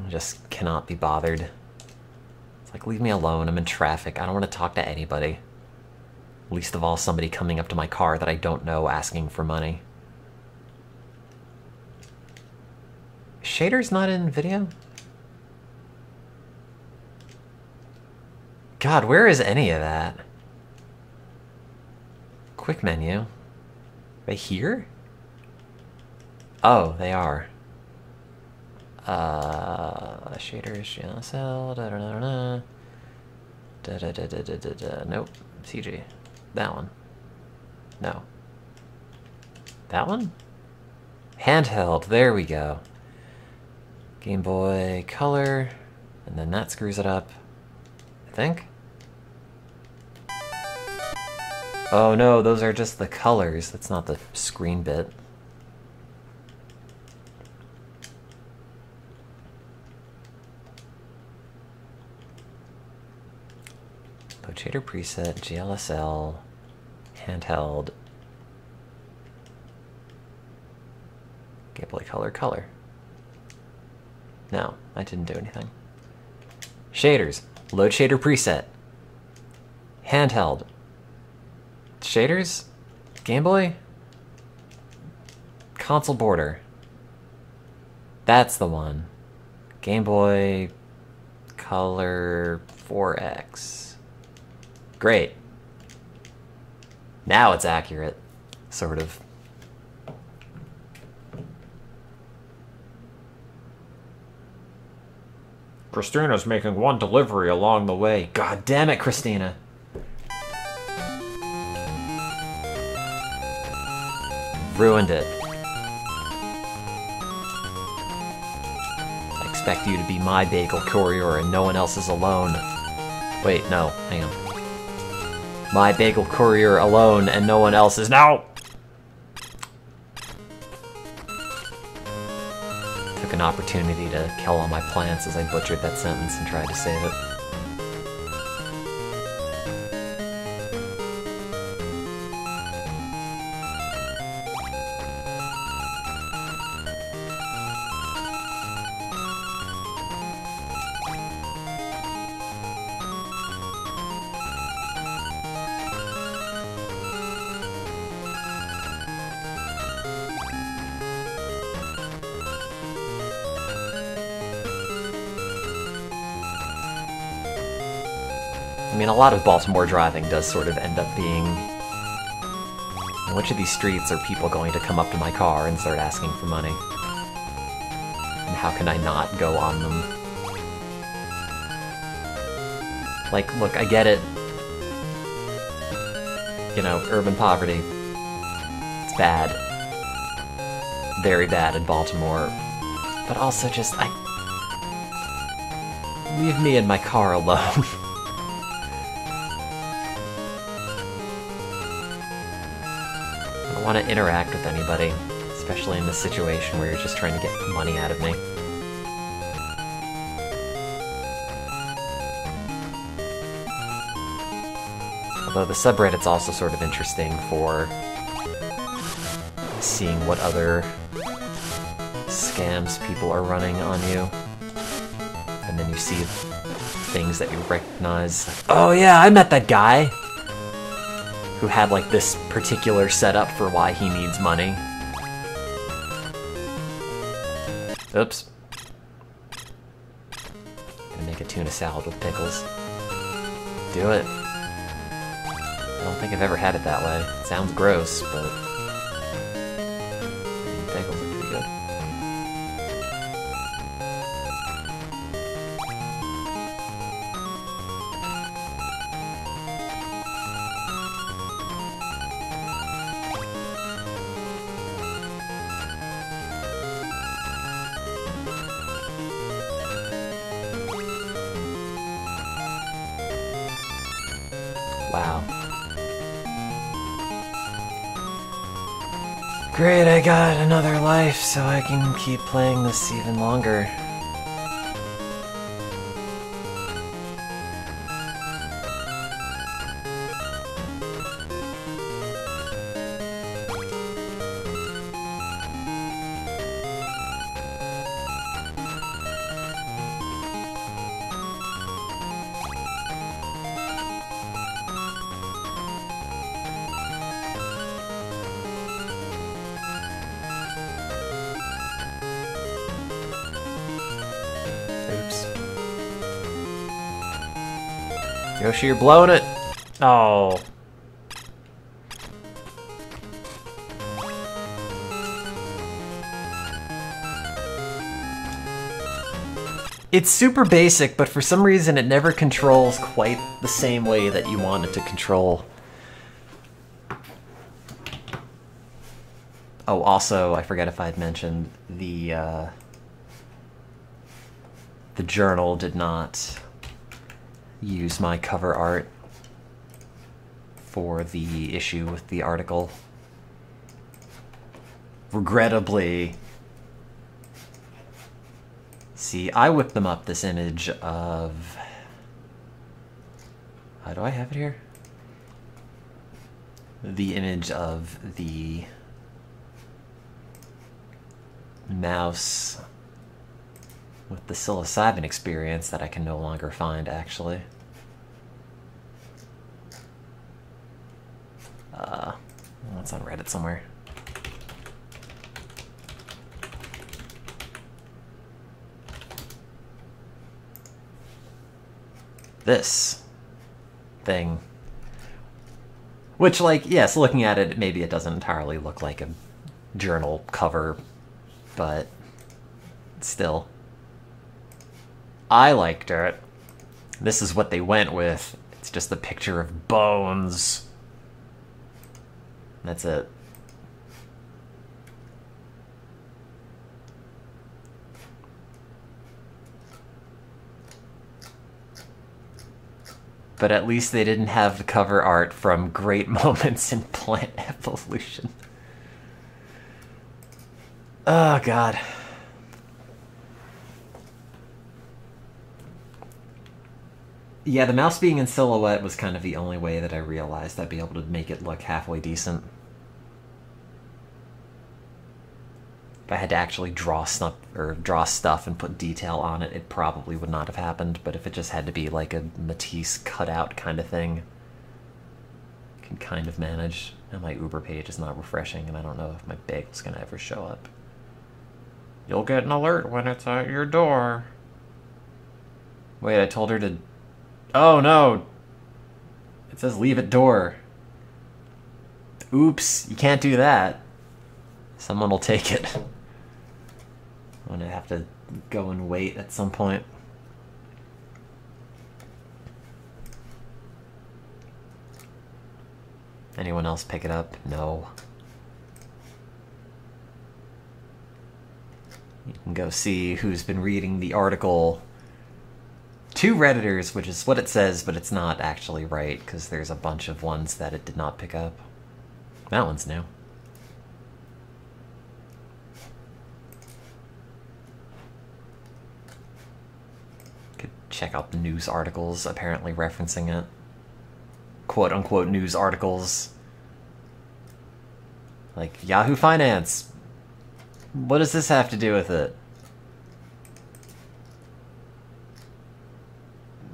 I just cannot be bothered. It's like, leave me alone, I'm in traffic, I don't want to talk to anybody. Least of all somebody coming up to my car that I don't know asking for money. Shader's not in video? God, where is any of that? Quick menu. Are they here? Oh, they are. Shaders, GLSL, nope, CG. That one. No. That one? Handheld, there we go. Game Boy Color, and then that screws it up, I think. Oh no, those are just the colors, that's not the screen bit. Load shader preset, GLSL, handheld, Game Boy Color, color. No, I didn't do anything. Shaders. Load shader preset. Handheld. Shaders? Game Boy? Console border. That's the one. Game Boy Color 4X. Great. Now it's accurate. Sort of. Christina's making one delivery along the way. God damn it, Christina. Ruined it. I expect you to be my bagel courier and no one else is alone. Wait, no, hang on. My bagel courier alone and no one else is now. Took an opportunity to kill all my plants as I butchered that sentence and tried to save it. I mean, a lot of Baltimore driving does sort of end up being... which of these streets are people going to come up to my car and start asking for money? And how can I not go on them? Like, look, I get it. You know, urban poverty. It's bad. Very bad in Baltimore. But also just, leave me in my car alone. I don't want to interact with anybody, especially in this situation where you're just trying to get money out of me. Although the subreddit's also sort of interesting for seeing what other scams people are running on you. And then you see things that you recognize. Like, oh yeah, I met that guy who had like this particular setup for why he needs money. Oops. Gonna make a tuna salad with pickles. Do it. I don't think I've ever had it that way. It sounds gross, but pickles are pretty good. Wow. Great, I got another life, so I can keep playing this even longer. Oops. Yoshi, you're blowing it! Oh. It's super basic, but for some reason it never controls quite the same way that you want it to control. Oh, also, I forget if I'd mentioned the journal did not use my cover art for the issue with the article. Regrettably. See, I whipped them up this image of... How do I have it here? The image of the mouse with the psilocybin experience that I can no longer find, actually. It's on Reddit somewhere. This thing. Which, like, yes, looking at it, maybe it doesn't entirely look like a journal cover, but still. I liked it. This is what they went with. It's just a picture of bones. That's it. But at least they didn't have the cover art from Great Moments in Plant Evolution. Oh, God. Yeah, the mouse being in silhouette was kind of the only way that I realized I'd be able to make it look halfway decent. If I had to actually draw stuff and put detail on it, it probably would not have happened. But if it just had to be like a Matisse cutout kind of thing, I can kind of manage. And my Uber page is not refreshing, and I don't know if my bagel's gonna ever show up. You'll get an alert when it's at your door. Wait, I told her to... Oh, no! It says leave at door. Oops, you can't do that. Someone will take it. I'm gonna have to go and wait at some point. Anyone else pick it up? No. You can go see who's been reading the article. 2 Redditors, which is what it says, but it's not actually right, because there's a bunch of ones that it did not pick up. That one's new. Could check out the news articles apparently referencing it. quote-unquote news articles. Like, Yahoo Finance. What does this have to do with it?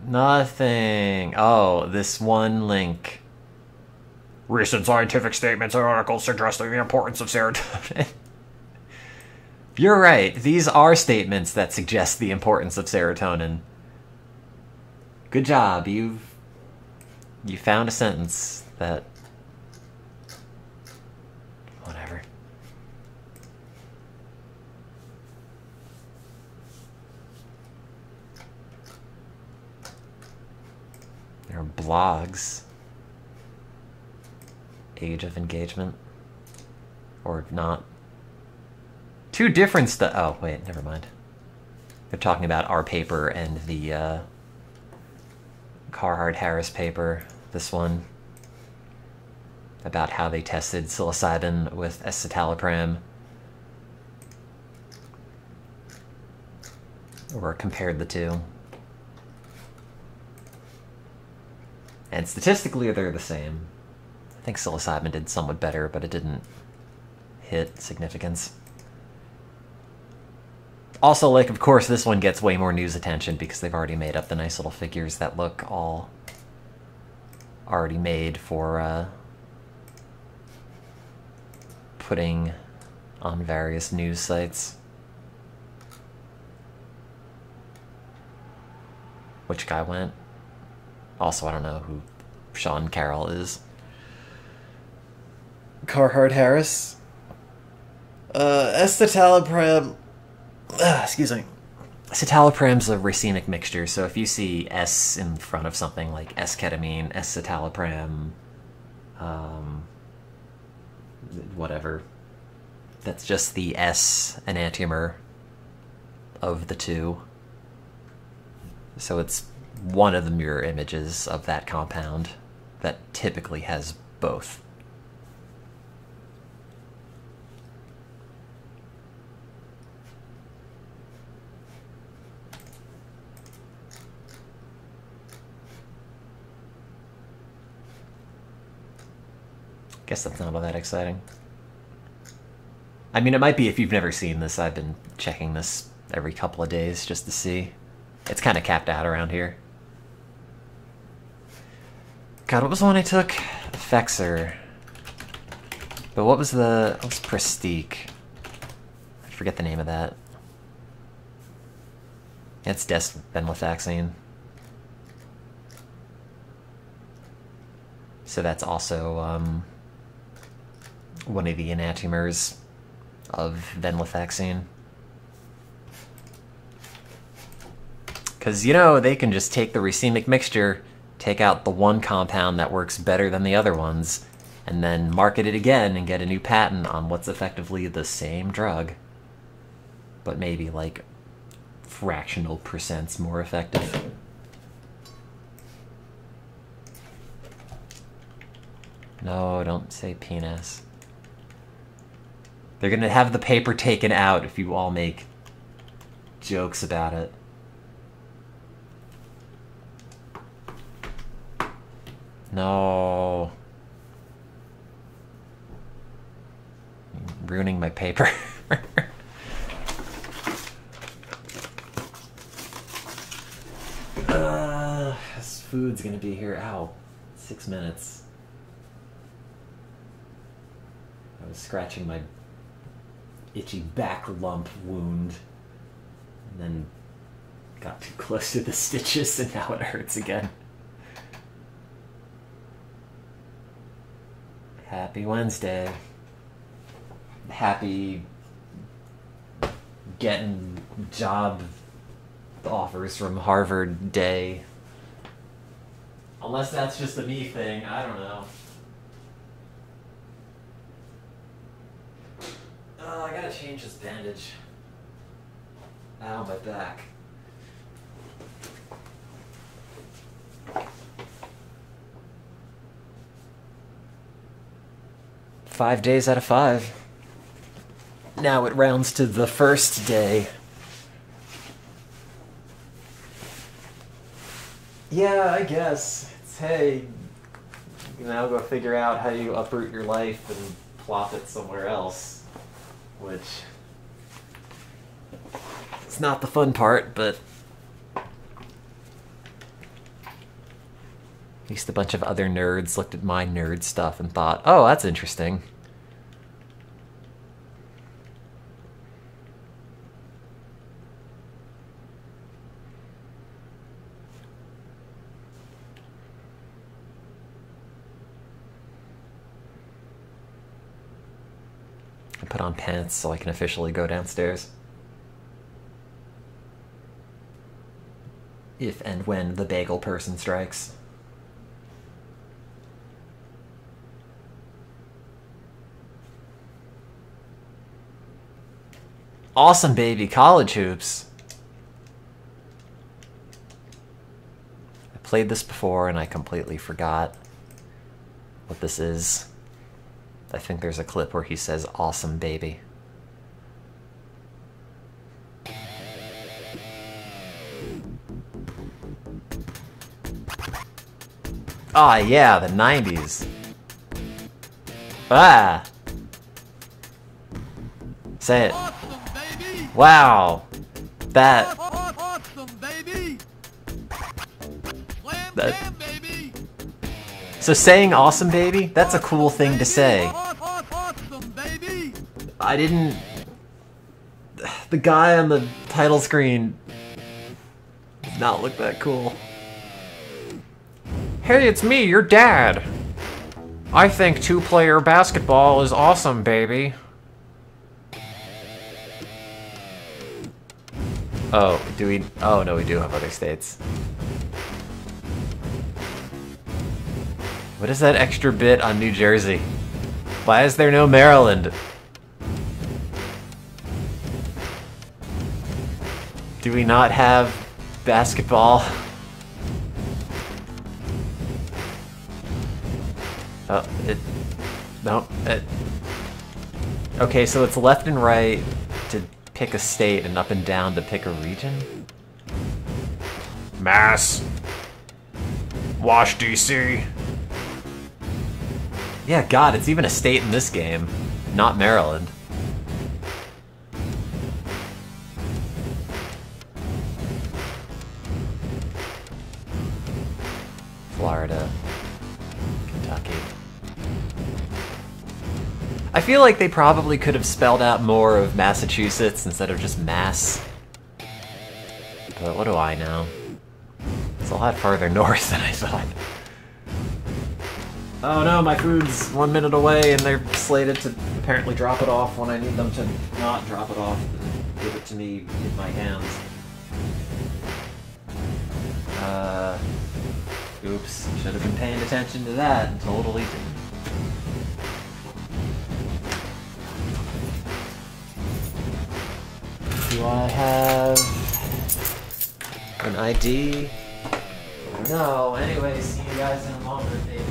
Nothing. Oh, this one link. Recent scientific statements and articles suggesting the importance of serotonin. You're right. These are statements that suggest the importance of serotonin. Good job. You found a sentence that... Whatever. There are blogs. Age of engagement. Or not. Two different stuff. Oh, wait, never mind. They're talking about our paper and the Carhart-Harris paper. This one. About how they tested psilocybin with escitalopram. Or compared the two. And statistically, they're the same. I think psilocybin did somewhat better, but it didn't hit significance. Also, like, of course, this one gets way more news attention because they've already made up the nice little figures that look all already made for putting on various news sites. Which guy went? Also, I don't know who Sean Carroll is. Carhart-Harris. Escitalopram. Excuse me. Escitalopram's a racemic mixture, so if you see S in front of something like S-ketamine, escitalopram, whatever, that's just the S enantiomer of the two. So it's one of the mirror images of that compound that typically has both. Guess that's not all that exciting. I mean, it might be if you've never seen this. I've been checking this every couple of days just to see. It's kind of capped out around here. God, what was the one I took? Fexer. But what was Prestique? I forget the name of that. It's desvenlafaxine. So that's also one of the enantiomers of venlafaxine. Because, you know, they can just take the racemic mixture, take out the one compound that works better than the other ones, and then market it again and get a new patent on what's effectively the same drug. But maybe, like, fractional percents more effective. No, don't say penis. They're gonna have the paper taken out if you all make jokes about it. No. You're ruining my paper. This food's gonna be here. Ow. 6 minutes. I was scratching my itchy back lump wound and then got too close to the stitches and now it hurts again. Happy Wednesday. Happy getting job offers from Harvard day. Unless that's just a me thing, I don't know. Oh, I gotta change this bandage. Ow, my back. Five days out of 5. Now it rounds to the first day. Yeah, I guess. It's, hey, You now go figure out how you uproot your life and plop it somewhere else. Which... it's not the fun part, but... at least a bunch of other nerds looked at my nerd stuff and thought, oh, that's interesting. I put on pants so I can officially go downstairs. If and when the bagel person strikes. Awesome, baby. College hoops. I played this before and I completely forgot what this is. I think there's a clip where he says, awesome, baby. Ah, yeah, the 90s. Ah! Say it.
Awesome, baby!
Wow! That...
Awesome, baby! Slam
That-
jam, baby!
So saying awesome, baby? That's a cool thing to say.
Awesome, baby!
I didn't... The guy on the title screen does not look that cool. Hey, it's me, your dad. I think two-player basketball is awesome, baby. Oh, do we... oh, no, we do have other states. What is that extra bit on New Jersey? Why is there no Maryland? Do we not have basketball? Oh, it... no, it... okay, so it's left and right to pick a state and up and down to pick a region? Mass. Wash, D.C. Yeah, God, it's even a state in this game. Not Maryland. Florida. Kentucky. I feel like they probably could have spelled out more of Massachusetts instead of just Mass. But what do I know? It's a lot farther north than I thought. Oh no, my food's 1 minute away and they're slated to apparently drop it off when I need them to not drop it off and give it to me in my hands. Oops, should have been paying attention to that and totally didn't. Do I have an ID? No, anyway, see you guys in a moment, baby.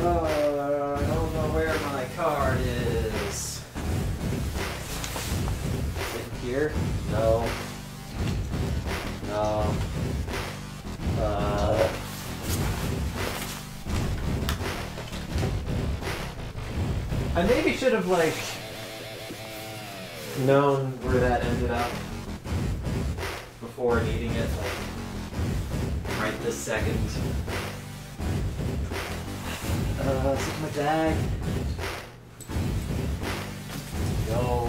Oh, I don't know where my card is. Is it here? No. No. I maybe should have, like, known where that ended up before needing it, like, right this second. Is it my bag? No.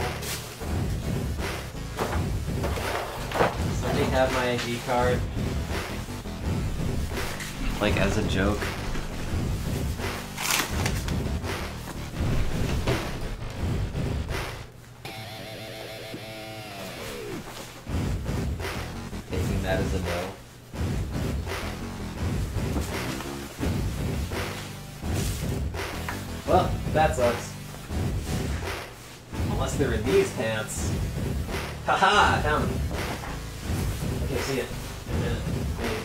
Does somebody have my ID card? Like, as a joke? Taking that as a no. Well, that sucks. Unless they're in these pants. Haha, I found them. Okay, see ya. In a minute. Maybe.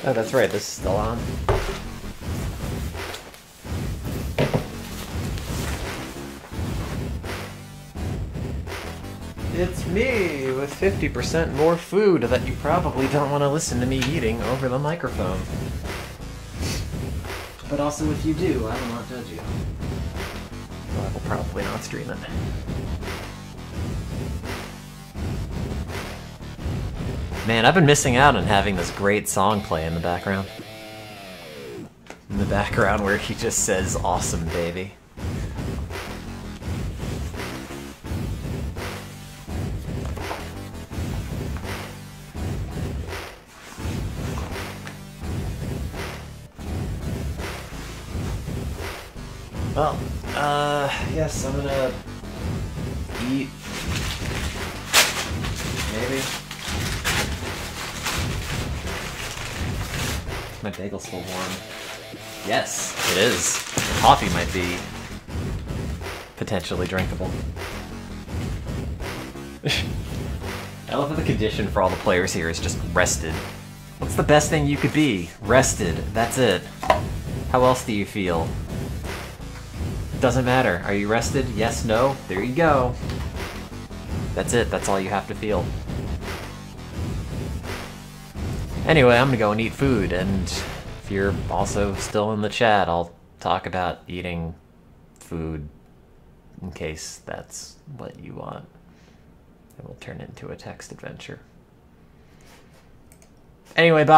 Oh, that's right, this is still on. It's me with 50% more food that you probably don't want to listen to me eating over the microphone. But also, if you do, I will not judge you. Well, I will probably not stream it. Man, I've been missing out on having this great song play in the background. In the background where he just says, "Awesome, baby." Well, yes, I'm gonna eat. Maybe. My bagel's still warm. Yes, it is. The coffee might be potentially drinkable. I love that the condition for all the players here is just rested. What's the best thing you could be? Rested. That's it. How else do you feel? Doesn't matter. Are you rested? Yes, no? There you go. That's it. That's all you have to feel. Anyway, I'm gonna go and eat food, and if you're also still in the chat, I'll talk about eating food in case that's what you want. It will turn into a text adventure. Anyway, bye.